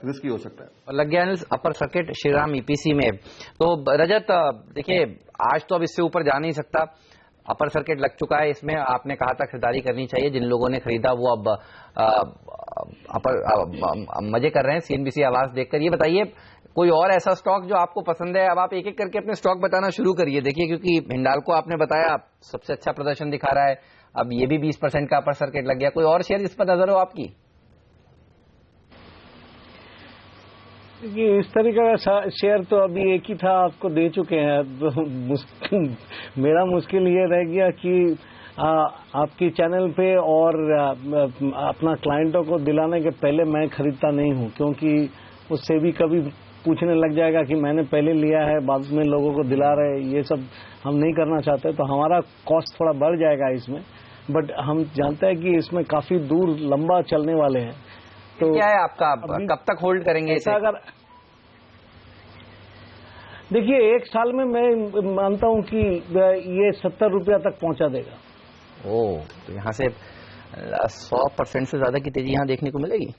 Speaker 2: रिस्की हो सकता है।
Speaker 3: लग गया अपर सर्किट श्रीराम ईपीसी में। तो रजत देखिए, आज तो अब इससे ऊपर जा नहीं सकता, अपर सर्किट लग चुका है इसमें। आपने कहा था खरीदारी करनी चाहिए, जिन लोगों ने खरीदा वो अब मजे कर रहे हैं सीएनबीसी आवाज देखकर। ये बताइए कोई और ऐसा स्टॉक जो आपको पसंद है? अब आप एक एक करके अपने स्टॉक बताना शुरू करिए। देखिए, क्योंकि हिंडाल्को आपने बताया सबसे अच्छा प्रदर्शन दिखा रहा है, अब ये भी 20% का अपर सर्किट लग गया। कोई और शेयर जिस पर नजर हो आपकी?
Speaker 5: इस तरीके का शेयर तो अभी एक ही था, आपको दे चुके हैं। तो मेरा मुश्किल ये रह गया कि आपकी चैनल पे और अपना क्लाइंटों को दिलाने के पहले मैं खरीदता नहीं हूं, क्योंकि उससे भी कभी पूछने लग जाएगा कि मैंने पहले लिया है, बाद में लोगों को दिला रहे। ये सब हम नहीं करना चाहते, तो हमारा कॉस्ट thोड़ा बढ़ जाएगा इसमें। बट हम जानते हैं कि इसमें काफी दूर लंबा चलने वाले हैं। तो
Speaker 3: क्या है आपका, कब तक होल्ड करेंगे इसे?
Speaker 5: अगर देखिए, एक साल में मैं मानता हूं कि ये 70 रुपया तक पहुंचा देगा।
Speaker 3: तो यहाँ से 100% से ज्यादा की तेजी यहाँ देखने को मिलेगी।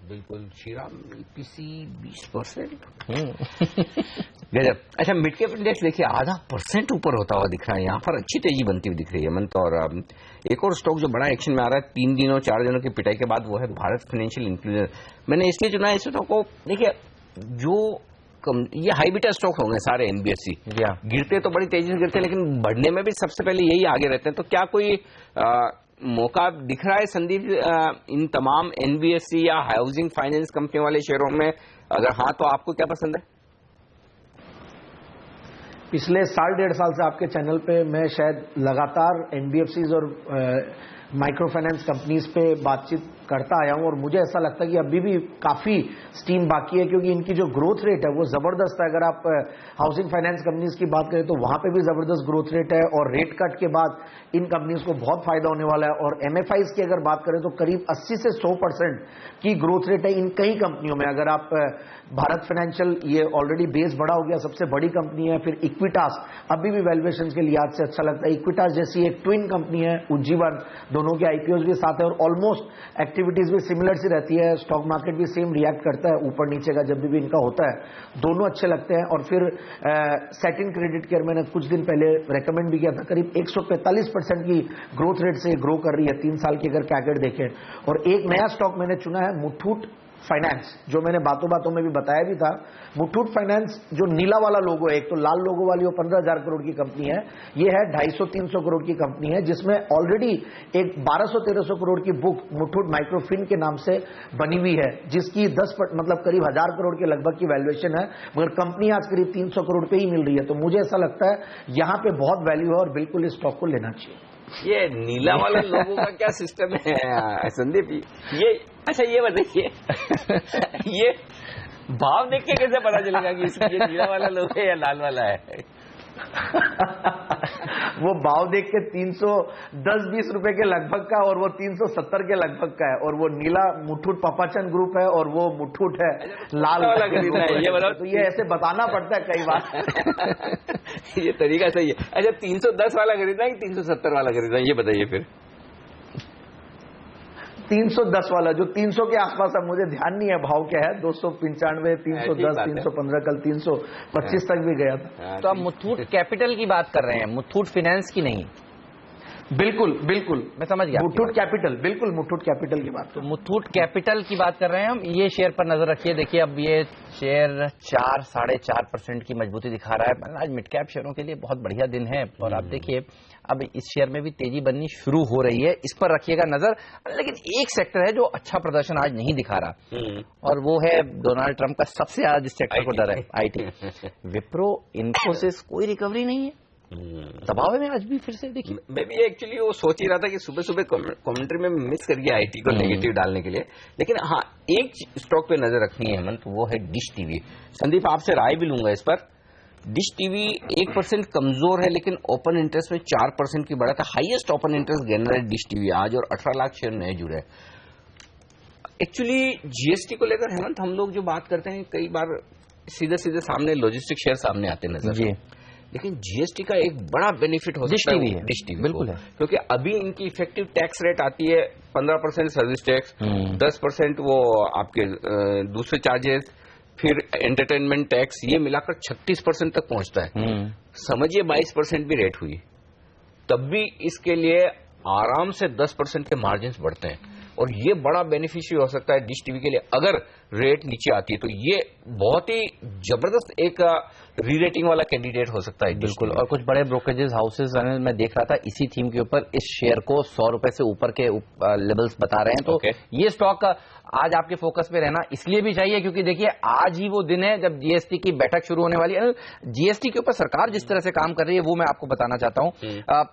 Speaker 1: बिल्कुल, श्रीराम ईपीसी 20%। गजब। अच्छा, मिड कैप इंडेक्स देखिए 0.5% ऊपर होता हुआ दिख रहा है, यहाँ पर अच्छी तेजी बनती हुई दिख रही है मंत। और एक और स्टॉक जो बड़ा एक्शन में आ रहा है 3 दिनों 4 दिनों की पिटाई के बाद, वो है भारत फाइनेंशियल इंक्लूजन। मैंने इसलिए चुना है इस स्टॉक को। देखिए, जो ये हाई बीटा स्टॉक होंगे सारे एनबीएफसी, गिरते तो बड़ी तेजी से गिरते हैं, लेकिन बढ़ने में भी सबसे पहले यही आगे रहते हैं। तो क्या कोई मौका दिख रहा है संदीप इन तमाम एनबीएफसी या हाउसिंग फाइनेंस कंपनी वाले शेयरों में? अगर हाँ, तो आपको क्या पसंद है?
Speaker 4: पिछले 1.5 साल से आपके चैनल पे मैं शायद लगातार एनबीएफसीज और माइक्रो फाइनेंस कंपनीज पे बातचीत करता आया हूं, और मुझे ऐसा लगता है कि अभी भी काफी स्टीम बाकी है, क्योंकि इनकी जो ग्रोथ रेट है वो जबरदस्त है। अगर आप हाउसिंग फाइनेंस कंपनीज की बात करें तो वहां पे भी जबरदस्त ग्रोथ रेट है, और रेट कट के बाद इन कंपनीज को बहुत फायदा होने वाला है। और एमएफआईज की अगर बात करें तो करीब 80 से 100% की ग्रोथ रेट है इन कई कंपनियों में। अगर आप भारत फाइनेंशियल, ये ऑलरेडी बेस बड़ा हो गया, सबसे बड़ी कंपनी है। फिर इक्विटास अभी भी वैल्यूएशन के लिहाज से अच्छा लगता है। इक्विटास जैसी एक ट्विन कंपनी है उज्जीवन, दोनों के आईपीओ भी साथ है, और ऑलमोस्ट एक्टिविटीज भी सिमिलर सी रहती है। स्टॉक मार्केट भी सेम रिएक्ट करता है ऊपर नीचे का जब भी इनका होता है। दोनों अच्छे लगते हैं। और फिर सेटिन क्रेडिट केयर मैंने कुछ दिन पहले रेकमेंड भी किया था, करीब 145% की ग्रोथ रेट से ग्रो कर रही है 3 साल की अगर कैगड़ देखें। और एक नया स्टॉक मैंने चुना है मुथूट फाइनेंस, जो मैंने बातों बातों में भी बताया भी था। मुथूट फाइनेंस जो नीला वाला लोगो है, एक तो लाल लोगो वाली वो 15,000 करोड़ की कंपनी है, ये है 250-300 करोड़ की कंपनी है, जिसमें ऑलरेडी एक 1200-1300 करोड़ की बुक मुथूट माइक्रोफिन के नाम से बनी हुई है, जिसकी 10 मतलब करीब 1000 करोड़ के लगभग की वैल्यूएशन है, मगर कंपनी आज करीब 300 करोड़ पे ही मिल रही है। तो मुझे ऐसा लगता है यहाँ पे बहुत वैल्यू है और बिल्कुल इस स्टॉक को लेना चाहिए।
Speaker 1: ये नीला वाला लोगों का क्या सिस्टम है संदीप? ये अच्छा, ये बताइए ये भाव देख के कैसे पता चलेगा कि इसमें ये नीला वाला लोगो है या लाल वाला है?
Speaker 4: वो भाव देख के 310-20 रुपए के लगभग का, और वो 370 के लगभग का है। और वो नीला मुथूट पापाचन ग्रुप है, और वो मुथूट है लाल वाला खरीदना है। ये बताओ, तो ये ऐसे बताना पड़ता है कई बार।
Speaker 1: ये तरीका सही है। अच्छा, 310 वाला खरीदना है कि 370 वाला खरीदना है, ये बताइए फिर।
Speaker 4: 310 वाला, जो 300 के आसपास है, मुझे ध्यान नहीं है भाव क्या है, 295, 310, 315, कल 325 तक भी गया था।
Speaker 3: तो आप मुथूट कैपिटल की बात कर रहे हैं, मुथूट फाइनेंस की नहीं?
Speaker 4: बिल्कुल बिल्कुल,
Speaker 3: मैं समझ गया।
Speaker 4: मुथूट कैपिटल, बिल्कुल मुथूट कैपिटल की बात।
Speaker 3: तो मुथूट कैपिटल की बात कर रहे हैं हम, ये शेयर पर नजर रखिए। देखिए अब ये शेयर 4-4.5% की मजबूती दिखा रहा है। आज मिड कैप शेयरों के लिए बहुत बढ़िया दिन है और आप देखिए अब इस शेयर में भी तेजी बननी शुरू हो रही है, इस पर रखिएगा नजर। लेकिन एक सेक्टर है जो अच्छा प्रदर्शन आज नहीं दिखा रहा और वो है डोनाल्ड ट्रंप का सबसे ज्यादा जिस सेक्टर को डर है, आईटी। विप्रो, इन्फोसिस, कोई रिकवरी नहीं है, दबाव में आज भी फिर से। देखिए
Speaker 1: मैं भी एक्चुअली वो सोच ही रहा था कि सुबह सुबह कमेंट्री में मिस कर गया आईटी को नेगेटिव डालने के लिए। लेकिन हाँ, एक स्टॉक पे नजर रखनी है हेमंत, वो है डिश टीवी। संदीप आपसे राय भी लूंगा इस पर। डिश टीवी 1% कमजोर है लेकिन ओपन इंटरेस्ट में 4% की बढ़त है। हाईएस्ट ओपन इंटरेस्ट गेनर है डिश टीवी आज और 18 लाख शेयर नए जुड़े। एक्चुअली जीएसटी को लेकर हेमंत हम लोग जो बात करते हैं कई बार सीधे सीधे सामने लॉजिस्टिक शेयर सामने आते नजर जी, लेकिन जीएसटी का एक बड़ा बेनिफिट हो सकता है डिश टीवी बिल्कुल है, क्योंकि अभी इनकी इफेक्टिव टैक्स रेट आती है 15% सर्विस टैक्स, 10% वो आपके दूसरे चार्जेस, फिर एंटरटेनमेंट टैक्स, ये मिलाकर 36% तक पहुंचता है। समझिए 22% भी रेट हुई, तब भी इसके लिए आराम से 10% के मार्जिन बढ़ते हैं और ये बड़ा बेनिफिशियरी हो सकता है डिश टीवी के लिए अगर रेट नीचे आती है। तो ये बहुत ही जबरदस्त एक री रेटिंग वाला कैंडिडेट हो सकता है
Speaker 3: बिल्कुल। और कुछ बड़े ब्रोकरेजेस हाउसेस मैं देख रहा था इसी थीम के ऊपर इस शेयर को 100 रुपए से ऊपर के लेवल्स बता रहे हैं। तो ये स्टॉक आज आपके फोकस पे रहना इसलिए भी चाहिए क्योंकि देखिए आज ही वो दिन है जब जीएसटी की बैठक शुरू होने वाली है। जीएसटी के ऊपर सरकार जिस तरह से काम कर रही है वो मैं आपको बताना चाहता हूं।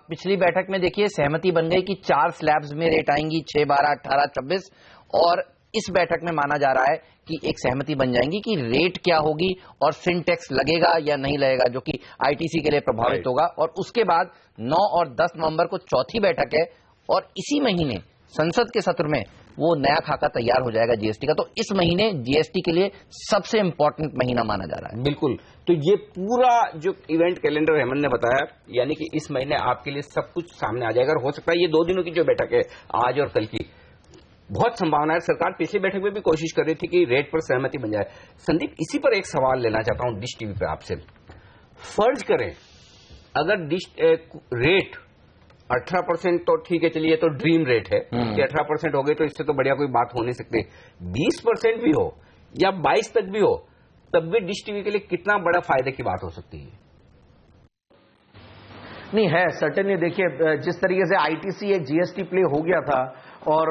Speaker 3: पिछली बैठक में देखिए सहमति बन गई कि 4 स्लैब्स में रेट आएंगी, 6, 12, 18, 26 और इस बैठक में माना जा रहा है कि एक सहमति बन जाएंगी कि रेट क्या होगी और सिंटैक्स लगेगा या नहीं लगेगा, जो कि आईटीसी के लिए प्रभावित होगा। और उसके बाद 9 और 10 नवंबर को चौथी बैठक है और इसी महीने संसद के सत्र में वो नया खाका तैयार हो जाएगा जीएसटी का। तो इस महीने जीएसटी के लिए सबसे इंपॉर्टेंट महीना माना जा रहा है।
Speaker 1: बिल्कुल। तो ये पूरा जो इवेंट कैलेंडर हेमंत ने बताया, यानी कि इस महीने आपके लिए सब कुछ सामने आ जाएगा। और हो सकता है ये 2 दिनों की जो बैठक है आज और कल की, बहुत संभावना है। सरकार पिछली बैठक में भी कोशिश कर रही थी कि रेट पर सहमति बन जाए। संदीप, इसी पर एक सवाल लेना चाहता हूं डिश टीवी पे आपसे। फर्ज करें अगर डिश रेट 18% तो ठीक है, चलिए तो ड्रीम रेट है कि 18% हो गए तो इससे तो बढ़िया कोई बात हो नहीं सकती। 20% भी हो या 22 तक भी हो, तब भी डिश टीवी के लिए कितना बड़ा फायदे की बात हो सकती है?
Speaker 4: नहीं है सर्टेनली। देखिए जिस तरीके से आईटीसी एक जीएसटी प्ले हो गया था और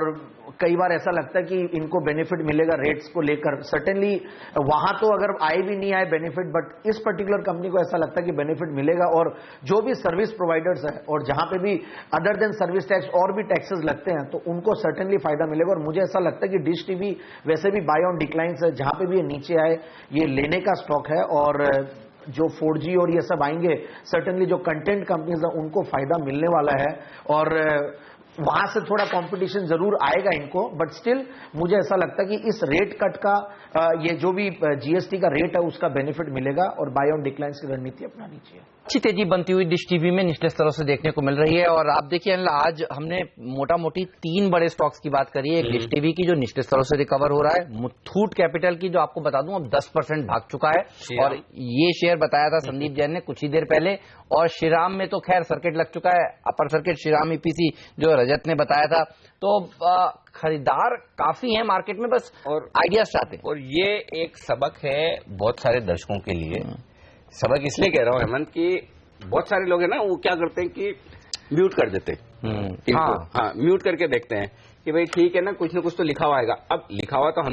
Speaker 4: कई बार ऐसा लगता है कि इनको बेनिफिट मिलेगा रेट्स को लेकर, सर्टेनली वहां तो अगर आए भी नहीं आए बेनिफिट, बट इस पर्टिकुलर कंपनी को ऐसा लगता है कि बेनिफिट मिलेगा। और जो भी सर्विस प्रोवाइडर्स है और जहां पे भी अदर देन सर्विस टैक्स और भी टैक्सेस लगते हैं तो उनको सर्टेनली फायदा मिलेगा। और मुझे ऐसा लगता है कि डिश टीवी वैसे भी बाय ऑन डिक्लाइंस है, जहां पे भी ये नीचे आए ये लेने का स्टॉक है। और जो 4G और ये सब आएंगे सर्टेनली जो कंटेंट कंपनीज है उनको फायदा मिलने वाला है और वहां से थोड़ा कंपटीशन जरूर आएगा इनको, बट स्टिल मुझे ऐसा लगता है कि इस रेट कट का ये जो भी जीएसटी का रेट है उसका बेनिफिट मिलेगा और बाय ऑन डिक्लाइंस की रणनीति अपनानी चाहिए।
Speaker 3: अच्छी तेजी बनती हुई डिश टीवी में निचले स्तरों से देखने को मिल रही है। और आप देखिए आज हमने मोटा मोटी 3 बड़े स्टॉक्स की बात करी है। एक डिश टीवी की जो निचले स्तरों से रिकवर हो रहा है, मुथूट कैपिटल की जो आपको बता दूं अब 10% भाग चुका है और ये शेयर बताया था संदीप जैन ने कुछ ही देर पहले। और श्रीराम में तो खैर सर्किट लग चुका है, अपर सर्किट श्रीराम ईपीसी जो रजत ने बताया था। तो खरीदार काफी है मार्केट में, बस और आइडियाज चाहते हैं।
Speaker 1: और ये एक सबक है बहुत सारे दर्शकों के लिए। सबक इसलिए कह रहा हूं हेमंत कि बहुत सारे लोग हैं ना, वो क्या करते हैं कि म्यूट कर देते हैं। हाँ, म्यूट करके देखते हैं कि भाई ठीक है ना, कुछ ना कुछ तो लिखा हुआ आएगा। अब लिखा हुआ तो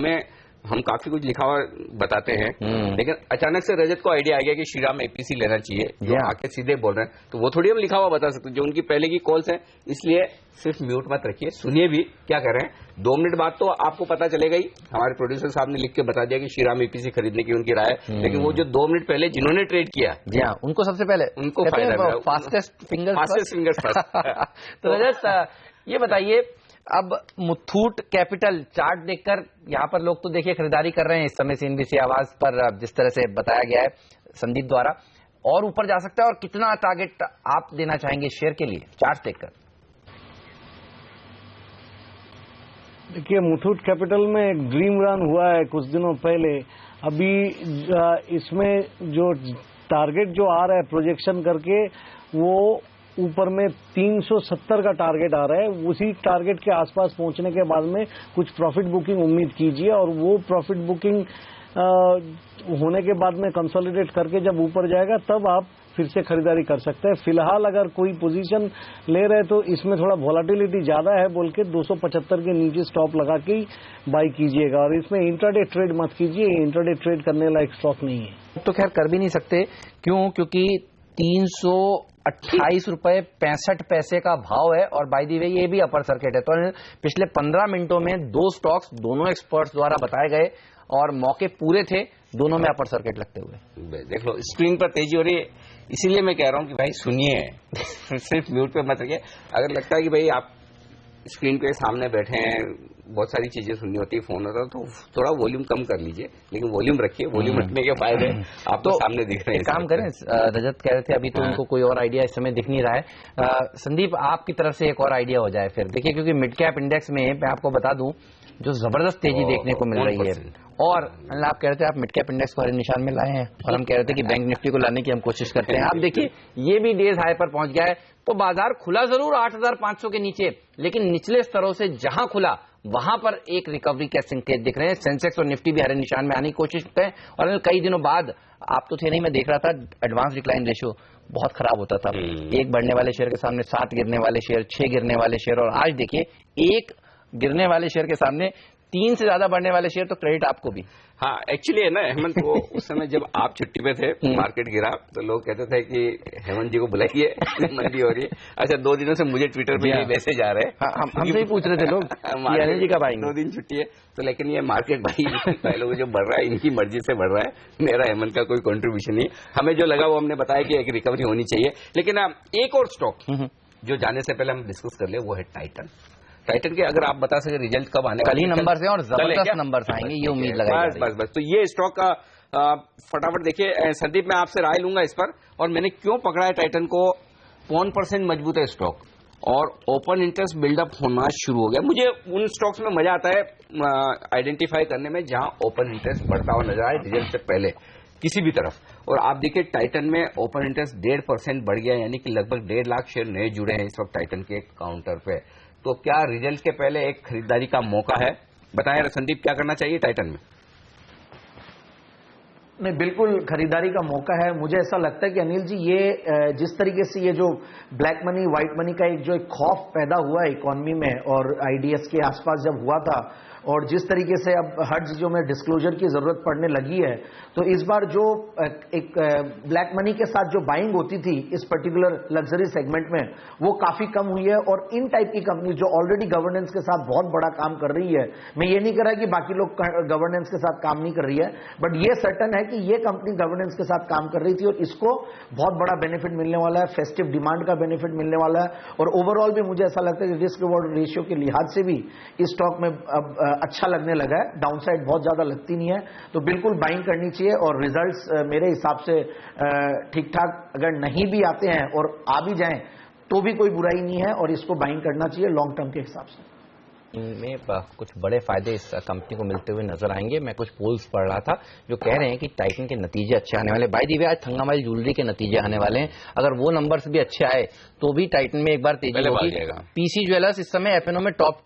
Speaker 1: हम काफी कुछ लिखा हुआ बताते हैं, लेकिन अचानक से रजत को आइडिया आ गया कि श्रीराम एपीसी लेना चाहिए, जो आके सीधे बोल रहे हैं, तो वो थोड़ी हम लिखा हुआ बता सकते हैं, जो उनकी पहले की कॉल्स हैं। इसलिए सिर्फ म्यूट मत रखिए, सुनिए भी क्या कह रहे हैं। 2 मिनट बाद तो आपको पता चलेगा ही। हमारे प्रोड्यूसर साहब ने लिख के बता दिया कि श्रीराम एपीसी खरीदने की उनकी राय, लेकिन वो जो 2 मिनट पहले जिन्होंने ट्रेड किया
Speaker 3: जी हाँ, उनको सबसे पहले
Speaker 1: उनको फायदा,
Speaker 3: फास्टेस्ट फिंगर्स
Speaker 1: फर्स्ट।
Speaker 3: तो रजत ये बताइए, अब मुथूट कैपिटल चार्ट देखकर यहाँ पर लोग तो देखिए खरीदारी कर रहे हैं इस समय सीएनबीसी आवाज पर जिस तरह से बताया गया है संदीप द्वारा, और ऊपर जा सकता है। और कितना टारगेट आप देना चाहेंगे शेयर के लिए चार्ट देखकर?
Speaker 5: देखिए मुथूट कैपिटल में एक ड्रीम रन हुआ है कुछ दिनों पहले। अभी इसमें जो टारगेट जो आ रहा है प्रोजेक्शन करके वो ऊपर में 370 का टारगेट आ रहा है। उसी टारगेट के आसपास पहुंचने के बाद में कुछ प्रॉफिट बुकिंग उम्मीद कीजिए, और वो प्रॉफिट बुकिंग होने के बाद में कंसोलिडेट करके जब ऊपर जाएगा तब आप फिर से खरीदारी कर सकते हैं। फिलहाल अगर कोई पोजीशन ले रहे तो इसमें थोड़ा वॉलेटिलिटी ज्यादा है बोल के 275 के नीचे स्टॉप लगा के बाई कीजिएगा, और इसमें इंट्राडे ट्रेड मत कीजिए, इंट्राडे ट्रेड करने लायक स्टॉक नहीं है।
Speaker 3: तो खैर कर भी नहीं सकते, क्यों? क्योंकि 328 रुपए 65 पैसे का भाव है, और बाय द वे ये भी अपर सर्किट है। तो पिछले 15 मिनटों में दो स्टॉक्स दोनों एक्सपर्ट्स द्वारा बताए गए और मौके पूरे थे, दोनों में अपर सर्किट लगते हुए।
Speaker 1: देख लो स्क्रीन पर तेजी हो रही है, इसीलिए मैं कह रहा हूं कि भाई सुनिए सिर्फ म्यूट पे मत रखिए। अगर लगता है कि भाई आप स्क्रीन के सामने बैठे हैं, बहुत सारी चीजें सुननी होती है, फोन होता है, तो थोड़ा वॉल्यूम कम कर लीजिए, लेकिन वॉल्यूम रखिए। वॉल्यूम रखने के फायदे आप तो सामने दिख रहे हैं।
Speaker 3: काम करें, रजत कह रहे थे अभी तो उनको कोई और आइडिया इस समय दिख नहीं रहा है। संदीप, आपकी तरफ से एक और आइडिया हो जाए फिर। देखिए, क्योंकि मिड कैप इंडेक्स में मैं आपको बता दूं जो जबरदस्त तेजी देखने को मिल रही है, और आप कह रहे थे आप मिड कैप इंडेक्स को हरे निशान में लाए हैं, और हम कह रहे थे कि बैंक निफ्टी को लाने की हम कोशिश करते हैं। आप देखिए ये भी डेज हाई पर पहुंच गया है। तो बाजार खुला जरूर 8,500 के नीचे, लेकिन निचले स्तरों से जहां खुला वहां पर एक रिकवरी के संकेत दिख रहे हैं। सेंसेक्स और निफ्टी भी हरे निशान में आने की कोशिश करते हैं, और कई दिनों बाद आप तो थे नहीं, मैं देख रहा था एडवांस डिक्लाइन रेशियो बहुत खराब होता था। एक बढ़ने वाले शेयर के सामने 7 गिरने वाले शेयर, 6 गिरने वाले शेयर, और आज देखिए एक गिरने वाले शेयर के सामने 3 से ज्यादा बढ़ने वाले शेयर। तो क्रेडिट आपको भी।
Speaker 1: हाँ, एक्चुअली है ना हेमंत, वो उस समय जब आप छुट्टी पे थे, मार्केट गिरा, तो लोग कहते थे कि हेमंत जी को बुलाइए, मंदी हो रही है। अच्छा, 2 दिनों से मुझे ट्विटर पे मैसेज आ रहे हैं,
Speaker 3: हमसे ही पूछ रहे थे लोग एनर्जी कब आएंगे।
Speaker 1: 2 दिन छुट्टी है, तो लेकिन ये मार्केट भाई पहले जो बढ़ रहा है इनकी मर्जी से बढ़ रहा है, मेरा हेमंत का कोई कंट्रीब्यूशन नहीं। हमें जो लगा वो हमने बताया कि एक रिकवरी होनी चाहिए। लेकिन एक और स्टॉक जो जाने से पहले हम डिस्कस कर ले, वो है टाइटन। टाइटन के अगर आप बता सके रिजल्ट कब आने,
Speaker 3: कल ही नंबर से और जबरदस्त नंबर आएंगे, ये उम्मीद लगाई।
Speaker 1: बस तो ये स्टॉक का फटाफट देखिए। संदीप, मैं आपसे राय लूंगा इस पर, और मैंने क्यों पकड़ा है टाइटन को। 1% मजबूत है स्टॉक, और ओपन इंटरेस्ट बिल्डअप होना शुरू हो गया। मुझे उन स्टॉक्स में मजा आता है आइडेंटिफाई करने में जहां ओपन इंटरेस्ट बढ़ता हुआ नजर आए रिजल्ट से पहले किसी भी तरफ। और आप देखिए टाइटन में ओपन इंटरेस्ट 1.5% बढ़ गया, यानी कि लगभग 1.5 लाख शेयर नए जुड़े हैं इस वक्त टाइटन के काउंटर पे। तो क्या रिजल्ट के पहले एक खरीदारी का मौका है? बताएं संदीप, क्या करना चाहिए टाइटन में?
Speaker 4: नहीं, बिल्कुल खरीदारी का मौका है। मुझे ऐसा लगता है कि अनिल जी, ये जिस तरीके से ये जो ब्लैक मनी व्हाइट मनी का एक खौफ पैदा हुआ है इकोनॉमी में, और आईडीएस के आसपास जब हुआ था, और जिस तरीके से अब हर चीजों में डिस्क्लोजर की जरूरत पड़ने लगी है, तो इस बार जो एक ब्लैक मनी के साथ जो बाइंग होती थी इस पर्टिकुलर लग्जरी सेगमेंट में, वो काफी कम हुई है। और इन टाइप की कंपनी जो ऑलरेडी गवर्नेंस के साथ बहुत बड़ा काम कर रही है, मैं ये नहीं कह रहा कि बाकी लोग गवर्नेंस के साथ काम नहीं कर रही है, बट ये सर्टन है कि ये कंपनी गवर्नेंस के साथ काम कर रही थी, और इसको बहुत बड़ा बेनिफिट मिलने वाला है, फेस्टिव डिमांड का बेनिफिट मिलने वाला है। और ओवरऑल भी मुझे ऐसा लगता है कि रिस्क रिवॉर्ड रेशियो के लिहाज से भी इस स्टॉक में अब अच्छा लगने लगा है, डाउनसाइड बहुत ज्यादा लगती नहीं है, तो बिल्कुल बाइंग करनी चाहिए। और रिजल्ट्स मेरे हिसाब से ठीक ठाक अगर नहीं भी आते हैं और आ भी जाएं तो भी कोई बुराई नहीं है, और इसको बाइंग करना चाहिए लॉन्ग टर्म के हिसाब से।
Speaker 3: इनमें कुछ बड़े फायदे इस कंपनी को मिलते हुए नजर आएंगे। मैं कुछ पोल्स पढ़ रहा था जो कह रहे हैं कि टाइटन के नतीजे अच्छे आने वाले। बाय द वे, आज थंगामाइल ज्वेलरी के नतीजे आने वाले हैं, अगर वो नंबर्स भी अच्छे आए तो भी टाइटन में एक बार तेजी होगी। पीसी ज्वेलर्स इस समय एफएनओ में टॉप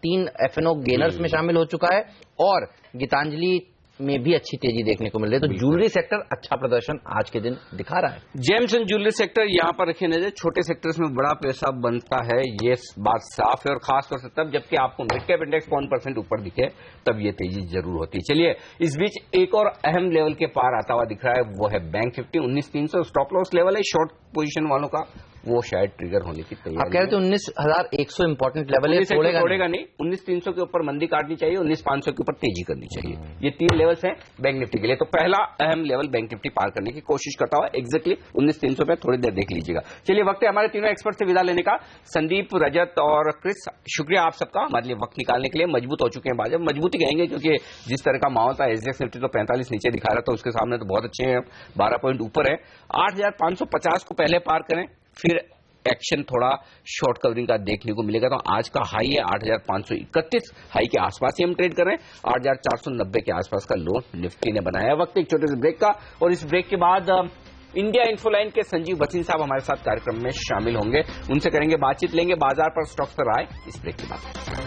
Speaker 3: 3 एफएनओ गेनर्स में शामिल हो चुका है, और गीतांजलि में भी अच्छी तेजी देखने को मिल रही है। तो ज्वेलरी सेक्टर अच्छा प्रदर्शन आज के दिन दिखा रहा है।
Speaker 1: जेम्स एंड ज्वेलरी सेक्टर यहाँ पर रखे नजर, छोटे सेक्टर्स में बड़ा पैसा बनता है, ये बात साफ है। और खासतौर से तब जबकि आपको मिड कैप इंडेक्स 1% ऊपर दिखे, तब ये तेजी जरूर होती है। चलिए, इस बीच एक और अहम लेवल के पार आता हुआ दिख रहा है, वो है bank Nifty. 19,300 stop loss level है शॉर्ट पोजीशन वालों का, वो शायद ट्रिगर होने की तैयारी।
Speaker 3: आप कह रहे थे 19,100 इंपॉर्टेंट लेवल है,
Speaker 1: तोड़ेगा नहीं। 19,300 के ऊपर मंदी काटनी चाहिए, 19,500 के ऊपर तेजी करनी चाहिए। ये 3 लेवल्स हैं बैंक निफ्टी के लिए। तो पहला अहम लेवल बैंक निफ्टी पार करने की कोशिश करता हुआ एग्जैक्टली 19,300 पे थोड़ी देर देख लीजिएगा। चलिए, वक्त है हमारे तीनों एक्सपर्ट से विदा लेने का। संदीप, रजत और क्रिस, शुक्रिया आप सबका हमारे लिए वक्त निकालने के लिए। मजबूत हो चुके हैं बाजार, मजबूती कहेंगे क्योंकि जिस तरह का माहौल था, एसडीएक्स निफ्टी तो 45 नीचे दिखा रहा था, उसके सामने तो बहुत अच्छे हैं, 12 पॉइंट ऊपर है। 8,550 को पहले पार करें, फिर एक्शन थोड़ा शॉर्ट कवरिंग का देखने को मिलेगा। तो आज का हाई है 8,531, हाई के आसपास ही हम ट्रेड कर रहे हैं। 8,490 के आसपास का लो निफ्टी ने बनाया। वक्त एक छोटे से ब्रेक का, और इस ब्रेक के बाद इंडिया इन्फोलाइन के संजीव भसीन साहब हमारे साथ कार्यक्रम में शामिल होंगे, उनसे करेंगे बातचीत, लेंगे बाजार पर स्टॉक्स पर आए इस ब्रेक के बाद।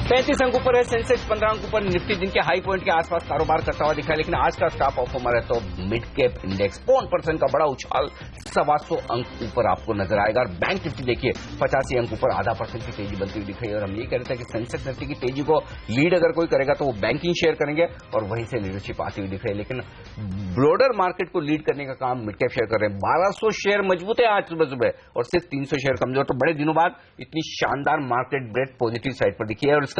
Speaker 1: पैंतीस अंक ऊपर है सेंसेक्स, 15 अंक ऊपर निफ्टी दिन के हाई पॉइंट के आसपास कारोबार करता हुआ दिखा है। लेकिन आज का स्टॉक परफॉर्मर है तो मिड कैप इंडेक्स 0.5% का बड़ा उछाल 125 अंक ऊपर आपको नजर आएगा। और बैंक निफ्टी देखिए 85 अंक ऊपर 0.5% की तेजी बनती हुई दिख रही है। और हम ये कह रहे थे कि सेंसेक्स निफ्टी की तेजी को लीड अगर कोई करेगा तो वो बैंकिंग शेयर करेंगे और वहीं से लीडरशिप आती हुई दिख रही है। लेकिन ब्रॉडर मार्केट को लीड करने का काम मिड कैप शेयर कर रहे हैं। 1200 शेयर मजबूत है आज सुबह सुबह और सिर्फ 300 शेयर कमजोर। तो बड़े दिनों बाद इतनी शानदार मार्केट ब्रेड पॉजिटिव साइड पर दिखी है। और इसका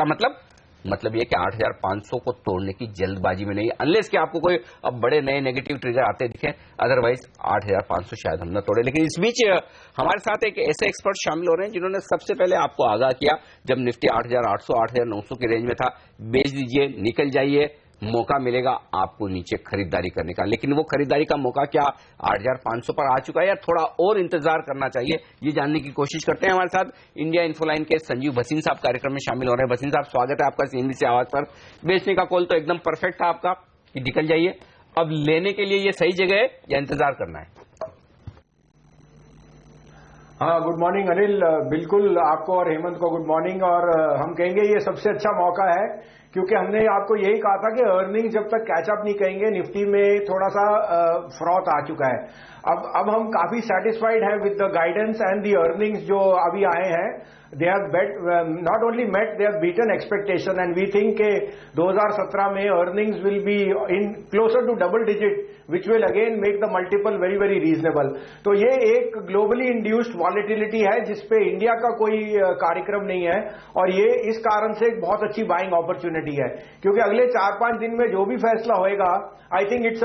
Speaker 1: मतलब ये कि 8500 को तोड़ने की जल्दबाजी में नहीं है, अनलेस कि आपको कोई अब बड़े नए नेगेटिव ट्रिगर आते दिखे, अदरवाइज 8500 शायद हम न तोड़े। लेकिन इस बीच हमारे साथ एक ऐसे एक्सपर्ट शामिल हो रहे हैं जिन्होंने सबसे पहले आपको आगाह किया जब निफ्टी 8800 8900 की रेंज में था, बेच दीजिए, निकल जाइए, मौका मिलेगा आपको नीचे खरीदारी करने का। लेकिन वो खरीदारी का मौका क्या 8500 पर आ चुका है या थोड़ा और इंतजार करना चाहिए, ये जानने की कोशिश करते हैं। हमारे साथ इंडिया इन्फोलाइन के संजीव भसीन साहब कार्यक्रम में शामिल हो रहे हैं। भसीन साहब, स्वागत है आपका सीएनबीसी आवाज पर। बेचने का कॉल तो एकदम परफेक्ट था आपका कि निकल जाइए, अब लेने के लिए ये सही जगह है या इंतजार करना है?
Speaker 7: हाँ, गुड मॉर्निंग अनिल, बिल्कुल आपको और हेमंत को गुड मॉर्निंग। और हम कहेंगे ये सबसे अच्छा मौका है क्योंकि हमने आपको यही कहा था कि अर्निंग जब तक कैचअप नहीं करेंगे निफ्टी में थोड़ा सा फ्रॉथ आ चुका है। अब हम काफी सेटिस्फाइड हैं with the guidance and the earnings जो अभी आए हैं। They have not only met, they have beaten expectation and we think के 2017 में earnings will be in closer to double digit which will again make the multiple very very reasonable. तो ये एक globally induced volatility है जिसपे India का कोई कार्यक्रम नहीं है और ये इस कारण से एक बहुत अच्छी बाइंग अपॉर्चुनिटी है क्योंकि अगले 4-5 दिन में जो भी फैसला होएगा आई थिंक इट्स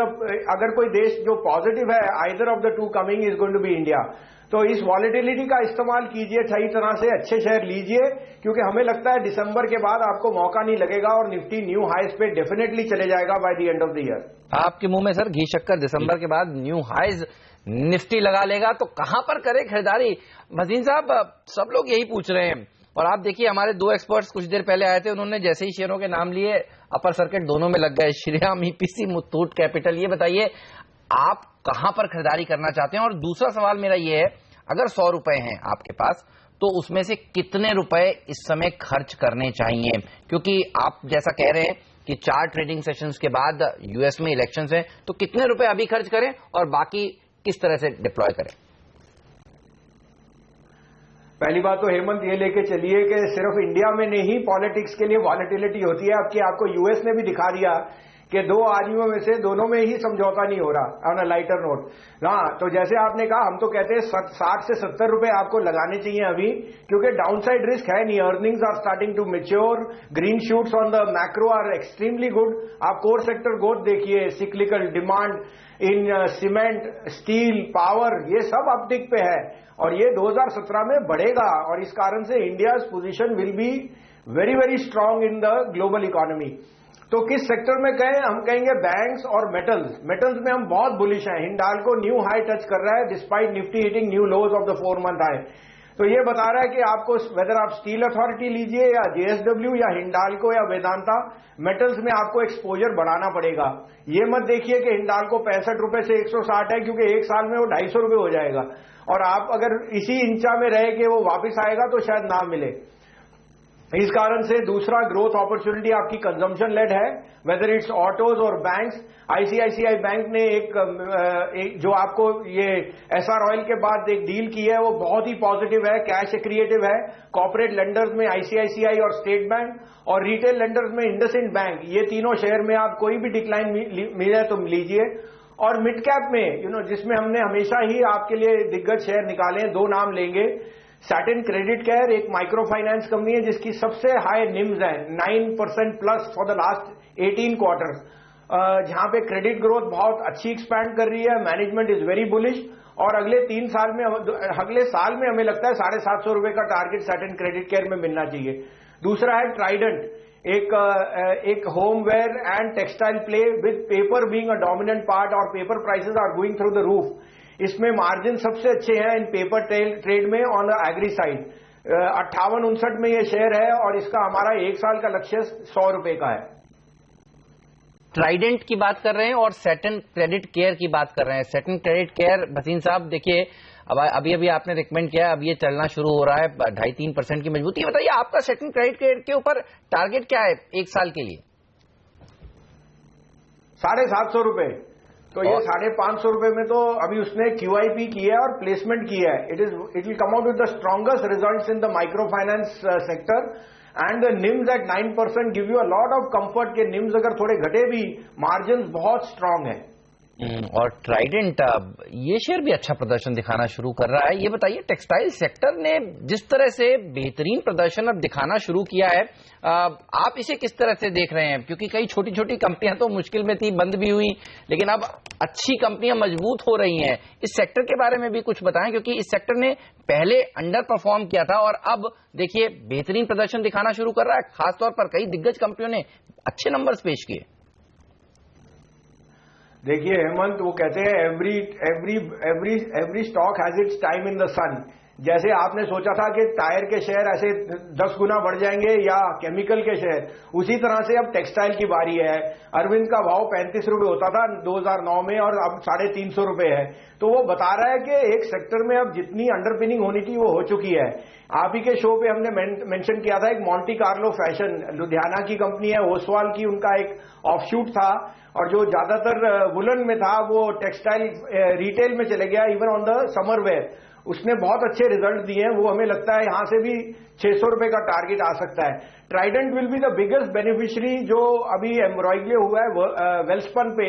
Speaker 7: अगर कोई देश जो पॉजिटिव है either of the two coming is going to be India. तो इस वॉलेटिलिटी का इस्तेमाल कीजिए, सही तरह से अच्छे शेयर लीजिए क्योंकि हमें लगता है दिसंबर के बाद आपको मौका नहीं लगेगा और निफ्टी न्यू हाईज पे डेफिनेटली चले जाएगा by the end of the year.
Speaker 3: आपके मुंह में सर घी शक्कर, दिसंबर के बाद न्यू हाईज निफ्टी लगा लेगा तो कहां पर करे खरीदारी? भसीन साहब, सब लोग यही पूछ रहे हैं और आप देखिए हमारे दो एक्सपर्ट्स कुछ देर पहले आए थे, उन्होंने जैसे ही शेयरों के नाम लिए अपर सर्किट दोनों में लग गए, श्रीराम, ईपीसी, मुथूट कैपिटल। ये बताइए आप कहां पर खरीदारी करना चाहते हैं? और दूसरा सवाल मेरा ये है, अगर 100 रुपए हैं आपके पास तो उसमें से कितने रुपए इस समय खर्च करने चाहिए? क्योंकि आप जैसा कह रहे हैं कि 4 ट्रेडिंग सेशंस के बाद यूएस में इलेक्शंस हैं, तो कितने रुपए अभी खर्च करें और बाकी किस तरह से डिप्लॉय करें?
Speaker 7: पहली बात तो हेमंत ये लेके चलिए कि सिर्फ इंडिया में नहीं पॉलिटिक्स के लिए वॉलेटिलिटी होती है। अब आपको यूएस ने भी दिखा दिया कि 2 आदमियों में से दोनों में ही समझौता नहीं हो रहा ऑन अ लाइटर नोट। हाँ, तो जैसे आपने कहा हम तो कहते हैं 60 से 70 रुपए आपको लगाने चाहिए अभी क्योंकि डाउनसाइड रिस्क है नहीं। Earnings are starting to mature, green shoots on the macro are extremely good. आप कोर सेक्टर ग्रोथ देखिए, cyclical demand in cement, steel, power, ये सब अपटिक पे है और ये 2017 में बढ़ेगा और इस कारण से India position will be very very strong in the global economy. तो किस सेक्टर में कहें? हम कहेंगे बैंक्स और मेटल्स। मेटल्स में हम बहुत बुलिश हैं। हिंडाल्को न्यू हाई टच कर रहा है despite Nifty hitting new lows of the 4 month high. तो ये बता रहा है कि आपको वेदर आप स्टील अथॉरिटी लीजिए या जेएसडब्ल्यू या हिंडाल्को या वेदांता, मेटल्स में आपको एक्सपोजर बढ़ाना पड़ेगा। ये मत देखिए कि हिंडाल्को 65 रुपए से 160 है क्योंकि एक साल में वो 250 रुपए हो जाएगा और आप अगर इसी इंचा में रहे कि वो वापस आएगा तो शायद ना मिले। इस कारण से दूसरा ग्रोथ अपॉर्चुनिटी आपकी कंजम्पशन लेड है, वेदर इट्स ऑटोज और बैंक्स। आईसीआईसीआई बैंक ने एक जो आपको ये एसआर ऑयल के बाद एक डील की है वो बहुत ही पॉजिटिव है, कैश एक्रिएटिव है। कॉर्पोरेट लेंडर्स में आईसीआईसीआई और स्टेट बैंक और रिटेल लेंडर्स में इंडसइंड बैंक, ये तीनों शेयर में आप कोई भी डिक्लाइन मिले तो लीजिए। और मिड कैप में जिसमें हमने हमेशा ही आपके लिए दिग्गज शेयर निकाले, 2 नाम लेंगे। सैटिन क्रेडिट केयर एक माइक्रो फाइनेंस कंपनी है जिसकी सबसे हाई निम्स है 9% plus for the last 18 quarters, जहां पे क्रेडिट ग्रोथ बहुत अच्छी एक्सपैंड कर रही है। मैनेजमेंट इज वेरी बुलिश और अगले साल में हमें लगता है 750 रुपए का टारगेट सैटिन क्रेडिट केयर में मिलना चाहिए। दूसरा है ट्राइडेंट, एक homeware and textile play with paper being a dominant part और paper prices are going through the roof. इसमें मार्जिन सबसे अच्छे हैं इन पेपर ट्रेड में ऑन द एग्री साइड। 58-59 में ये शेयर है और इसका हमारा 1 साल का लक्ष्य 100 रुपए का है।
Speaker 3: ट्राइडेंट की बात कर रहे हैं और सैटन क्रेडिट केयर की बात कर रहे हैं। सैटन क्रेडिट केयर भसीन साहब देखिए, अब अभी आपने रिकमेंड किया, अब ये चलना शुरू हो रहा है, 2.5-3% की मजबूती। बताइए आपका सैटन क्रेडिट केयर के ऊपर टारगेट क्या है 1 साल के लिए?
Speaker 7: 750 रुपए। तो ये 550 रुपए में तो अभी उसने QIP किया है और प्लेसमेंट किया है। It will come out with the strongest results in the micro finance sector and the NIMs at 9% give you a lot of comfort के निम्स अगर थोड़े घटे भी मार्जिन बहुत स्ट्रांग है।
Speaker 3: और ट्राइडेंट ये शेयर भी अच्छा प्रदर्शन दिखाना शुरू कर रहा है। ये बताइए टेक्सटाइल सेक्टर ने जिस तरह से बेहतरीन प्रदर्शन अब दिखाना शुरू किया है, आप इसे किस तरह से देख रहे हैं? क्योंकि कई छोटी छोटी कंपनियां तो मुश्किल में थी, बंद भी हुई, लेकिन अब अच्छी कंपनियां मजबूत हो रही हैं। इस सेक्टर के बारे में भी कुछ बताएं, क्योंकि इस सेक्टर ने पहले अंडर परफॉर्म किया था और अब देखिए बेहतरीन प्रदर्शन दिखाना शुरू कर रहा है। खासतौर पर कई दिग्गज कंपनियों ने अच्छे नंबर्स पेश किए।
Speaker 7: देखिए हेमंत, वो कहते हैं every stock has its time in the sun. जैसे आपने सोचा था कि टायर के शेयर ऐसे 10 गुना बढ़ जाएंगे या केमिकल के शेयर, उसी तरह से अब टेक्सटाइल की बारी है। अरविंद का भाव 35 रुपए होता था 2009 में और अब 350 रुपए है। तो वो बता रहा है कि एक सेक्टर में अब जितनी अंडरपिनिंग होनी थी वो हो चुकी है। आप ही के शो पे हमने मेंशन किया था, एक मॉन्टी कार्लो फैशन लुधियाना की कंपनी है, ओसवाल की, उनका एक ऑफशूट था और जो ज्यादातर वुलन में था वो टेक्सटाइल रिटेल में चले गया, even on the summer wear. उसने बहुत अच्छे रिजल्ट दिए हैं। वो हमें लगता है यहां से भी 600 रुपए का टारगेट आ सकता है। Trident will be the biggest beneficiary जो अभी एम्ब्रॉयडरी हुआ है वेल्सपन पे।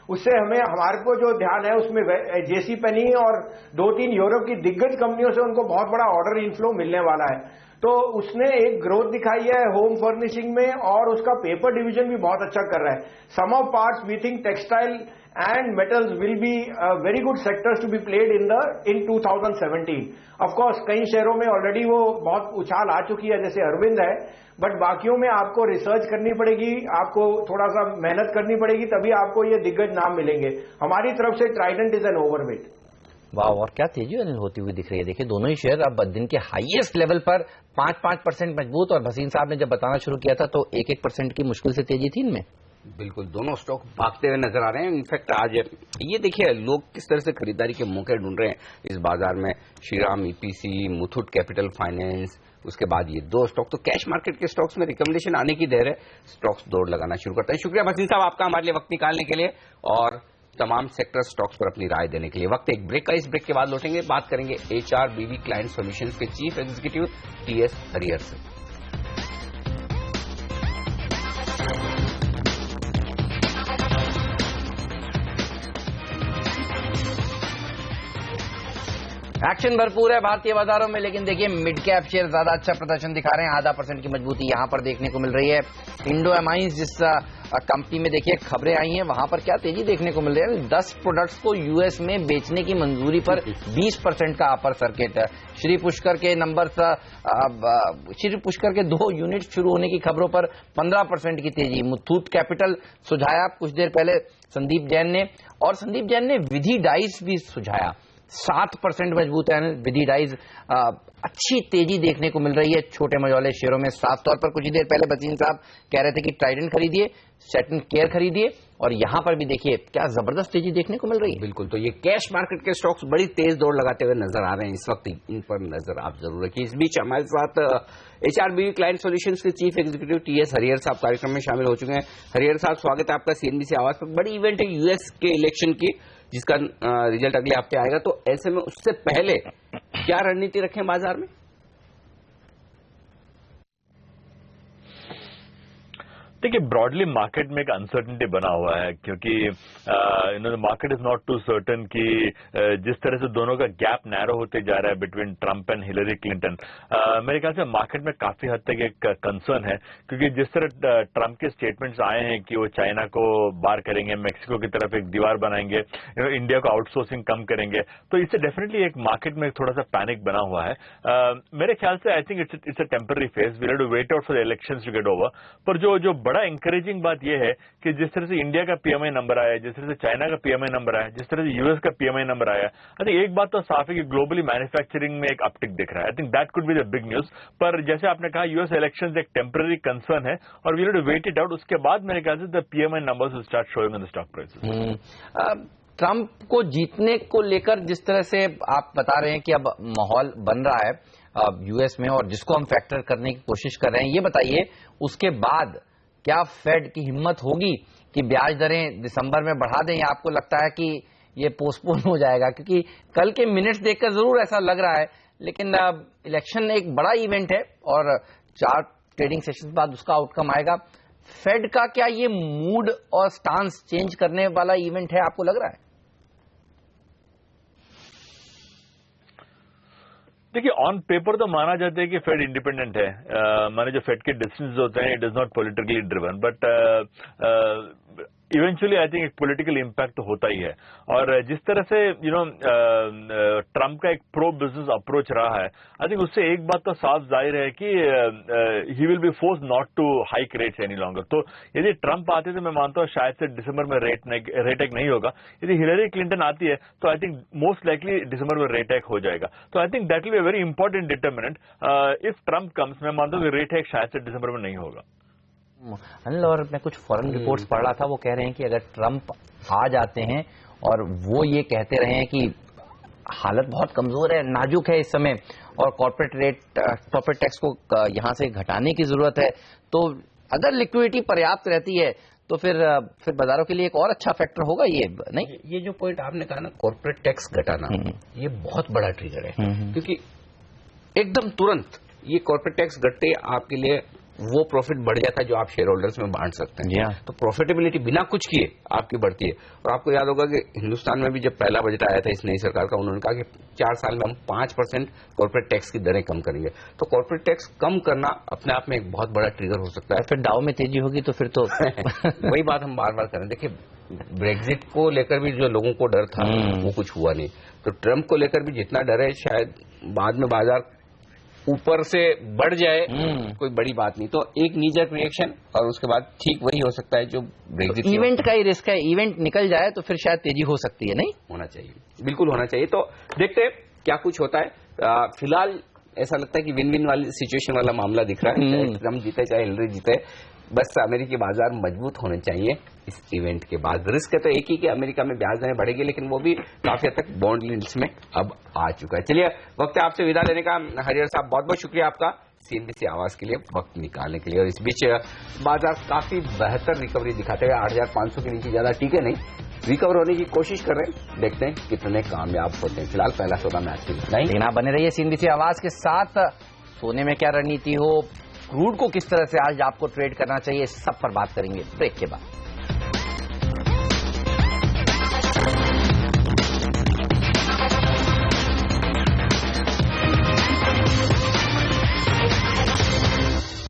Speaker 7: उससे हमारे को जो ध्यान है उसमें जेसी पेनी और 2-3 यूरोप की दिग्गज कंपनियों से उनको बहुत बड़ा ऑर्डर इनफ्लो मिलने वाला है। तो उसने एक ग्रोथ दिखाई है होम फर्निशिंग में और उसका पेपर डिवीजन भी बहुत अच्छा कर रहा है। Some of parts we think textile and metals will be very good sectors to be played in 2017। Of course कई शेयरों में ऑलरेडी वो बहुत उछाल आ चुकी है, जैसे अरविंद है, बट बाकियों में आपको रिसर्च करनी पड़ेगी, आपको थोड़ा सा मेहनत करनी पड़ेगी, तभी आपको ये दिग्गज नाम मिलेंगे। हमारी तरफ से ट्राइडेंट इज एन ओवरवेट।
Speaker 3: वाह, और क्या तेजी होती हुई दिख रही है। देखिए दोनों ही शेयर अब दिन के हाईएस्ट लेवल पर 5-5% मजबूत, और भसीन साहब ने जब बताना शुरू किया था तो 1-1% की मुश्किल से तेजी थी इनमें।
Speaker 1: बिल्कुल, दोनों स्टॉक भागते हुए नजर आ रहे हैं। इनफैक्ट आज ये देखिए लोग किस तरह से खरीदारी के मौके ढूंढ रहे हैं इस बाजार में। Shriram EPC, Muthoot capital finance, उसके बाद ये 2 स्टॉक तो कैश मार्केट के स्टॉक्स में रिकमेंडेशन आने की देर है, स्टॉक्स दौड़ लगाना शुरू करते हैं। शुक्रिया भसीन साहब आपका हमारे लिए वक्त निकालने के लिए और तमाम सेक्टर स्टॉक्स पर अपनी राय देने के लिए। वक्त एक ब्रेक का, इस ब्रेक के बाद लौटेंगे, बात करेंगे HRBV क्लाइंट सॉल्यूशंस के चीफ एग्जीक्यूटिव TS हरिहर से।
Speaker 3: एक्शन भरपूर है भारतीय बाजारों में, लेकिन देखिए मिड कैप शेयर ज्यादा अच्छा प्रदर्शन दिखा रहे हैं। 0.5% की मजबूती यहां पर देखने को मिल रही है। इंडो एमाइंस जिस कंपनी में देखिए खबरें आई हैं, वहां पर क्या तेजी देखने को मिल रही है। 10 प्रोडक्ट्स को यूएस में बेचने की मंजूरी पर 20% का अपर सर्किट। श्री पुष्कर के नंबर, श्री पुष्कर के 2 यूनिट शुरू होने की खबरों पर 15% की तेजी। मुथूट कैपिटल सुझाया कुछ देर पहले संदीप जैन ने, और संदीप जैन ने विधि डाइस भी सुझाया, 7% मजबूत है विधि डाइज। अच्छी तेजी देखने को मिल रही है छोटे मझौले शेयरों में। साफ तौर पर कुछ ही देर पहले भसीन साहब कह रहे थे कि ट्राइडेंट खरीदिए, सैटन केयर खरीदिए, और यहां पर भी देखिए क्या जबरदस्त तेजी देखने को मिल रही है।
Speaker 1: बिल्कुल, तो ये कैश मार्केट के स्टॉक्स बड़ी तेज दौड़ लगाते हुए नजर आ रहे हैं इस वक्त, इन पर नजर आप जरूर रखिए। इस बीच हमारे साथ HRBV क्लाइंट सॉल्यूशंस के चीफ एग्जीक्यूटिव TS हरिहर साहब कार्यक्रम में शामिल हो चुके हैं। हरिहर साहब, स्वागत है आपका CNBC आवाज पर। बड़ी इवेंट है यूएस के इलेक्शन की, जिसका रिजल्ट अगले हफ्ते आएगा, तो ऐसे में उससे पहले क्या रणनीति रखें बाजार में?
Speaker 8: देखिए ब्रॉडली मार्केट में एक अनसर्टेनिटी बना हुआ है, क्योंकि market is not too certain कि जिस तरह से दोनों का गैप नैरो होते जा रहा है between Trump and Hillary Clinton, मेरे ख्याल से मार्केट में काफी हद तक एक कंसर्न है, क्योंकि जिस तरह ट्रंप के स्टेटमेंट्स आए हैं कि वो चाइना को बार करेंगे, मैक्सिको की तरफ एक दीवार बनाएंगे, इंडिया को आउटसोर्सिंग कम करेंगे, तो इससे डेफिनेटली एक मार्केट में थोड़ा सा पैनिक बना हुआ है। मेरे ख्याल से I think it's a temporary phase, we have to wait out for the elections to get over. पर जो बड़ा इंकरेजिंग बात यह है कि जिस तरह से इंडिया का पीएमआई नंबर आया, जिस तरह से चाइना का पीएमआई नंबर आया, जिस तरह से यूएस का पीएमआई नंबर आया, आई थिंक एक बात तो साफ है कि ग्लोबली मैन्युफैक्चरिंग में एक अपटिक दिख रहा है। I think that could be the big news. पर जैसे आपने कहा, यूएस इलेक्शन एक टेम्पररी कंसर्न है और we have to wait it out. उसके बाद मेरे ख्याल से the PMI numbers will start showing on the stock prices.
Speaker 3: Trump को जीतने को लेकर जिस तरह से आप बता रहे हैं कि अब माहौल बन रहा है यूएस में और जिसको हम फैक्टर करने की कोशिश कर रहे हैं, ये बताइए उसके बाद क्या फेड की हिम्मत होगी कि ब्याज दरें दिसंबर में बढ़ा दें, या आपको लगता है कि ये पोस्टपोन हो जाएगा? क्योंकि कल के मिनट्स देखकर जरूर ऐसा लग रहा है, लेकिन इलेक्शन एक बड़ा इवेंट है और 4 ट्रेडिंग सेशन बाद उसका आउटकम आएगा। फेड का क्या ये मूड और स्टांस चेंज करने वाला इवेंट है, आपको लग रहा है?
Speaker 8: देखिए, ऑन पेपर तो माना जाता है कि फेड इंडिपेंडेंट है। माने जो फेड के डिसीजंस होते हैं, it is not politically driven, but eventually I think एक पॉलिटिकल इम्पैक्ट तो होता ही है। और जिस तरह से ट्रंप का एक प्रो बिजनेस अप्रोच रहा है, आई थिंक उससे एक बात तो साफ जाहिर है कि he will be force not to hike rates any longer. तो यदि ट्रंप आते तो मैं मानता हूँ शायद से दिसंबर में रेट हाइक नहीं होगा। यदि हिलरी क्लिंटन आती है तो आई थिंक मोस्ट लाइकली दिसंबर में रेट हाइक हो जाएगा। तो आई think that will be a very important determinant if Trump comes. मैं मानता हूँ कि रेट हाइक शायद से दिसंबर में नहीं होगा।
Speaker 3: अनिल, और मैं कुछ फॉरेन रिपोर्ट्स पढ़ रहा था, वो कह रहे हैं कि अगर ट्रंप आ जाते हैं और वो ये कहते रहे हैं कि हालत बहुत कमजोर है, नाजुक है इस समय और कॉर्पोरेट टैक्स को यहां से घटाने की जरूरत है, तो अगर लिक्विडिटी पर्याप्त रहती है तो फिर बाजारों के लिए एक और अच्छा फैक्टर होगा ये, नहीं?
Speaker 1: ये जो पॉइंट आपने कहा ना, कॉर्पोरेट टैक्स घटाना, ये बहुत बड़ा ट्रिगर है। क्योंकि एकदम तुरंत ये कॉर्पोरेट टैक्स घटते आपके लिए वो प्रॉफिट बढ़ जाता है जो आप शेयर होल्डर्स में बांट सकते हैं। तो प्रॉफिटेबिलिटी बिना कुछ किए आपकी बढ़ती है। और आपको याद होगा कि हिंदुस्तान में भी जब पहला बजट आया था इस नई सरकार का, उन्होंने कहा कि 4 साल में हम 5% कॉर्पोरेट टैक्स की दरें कम करेंगे। तो कॉर्पोरेट टैक्स कम करना अपने आप में एक बहुत बड़ा ट्रिगर हो सकता है।
Speaker 3: फिर डाउ में तेजी होगी तो फिर तो
Speaker 1: वही बात हम बार बार करें। देखिए, ब्रेक्जिट को लेकर भी जो लोगों को डर था वो कुछ हुआ नहीं, तो ट्रंप को लेकर भी जितना डर है शायद बाद में बाजार ऊपर से बढ़ जाए, कोई बड़ी बात नहीं। तो एक नीजर रिएक्शन और उसके बाद ठीक वही हो सकता है जो ब्रेक्जिट।
Speaker 3: इवेंट का ही रिस्क है, इवेंट निकल जाए तो फिर शायद तेजी हो सकती है, नहीं?
Speaker 1: होना चाहिए, बिल्कुल होना चाहिए। तो देखते हैं क्या कुछ होता है। फिलहाल ऐसा लगता है कि विन विन वाली सिचुएशन वाला मामला दिख रहा है, चाहे ट्रंप जीते चाहे हिलरी जीते, बस अमेरिकी बाजार मजबूत होने चाहिए इस इवेंट के बाद। रिस्क है तो एक ही कि अमेरिका में ब्याज दरें बढ़ेगी, लेकिन वो भी काफी हद तक बॉन्ड यील्ड्स में अब आ चुका है। चलिए, वक्त है आपसे विदा लेने का। हरिहर साहब, बहुत बहुत शुक्रिया आपका सीएनबीसी आवाज के लिए वक्त निकालने के लिए। और इस बीच बाजार काफी बेहतर रिकवरी दिखाते हुए 8,500 के नीचे ज्यादा टीके नहीं, रिकवर होने की कोशिश कर रहे हैं। देखते हैं कितने कामयाब होते हैं। फिलहाल पहला सौदा मैच नहीं,
Speaker 3: लेकिन आप बने रहिए सीएनबीसी आवाज के साथ। सोने में क्या रणनीति हो, क्रूड को किस तरह से आज आपको ट्रेड करना चाहिए, सब पर बात करेंगे ब्रेक के बाद।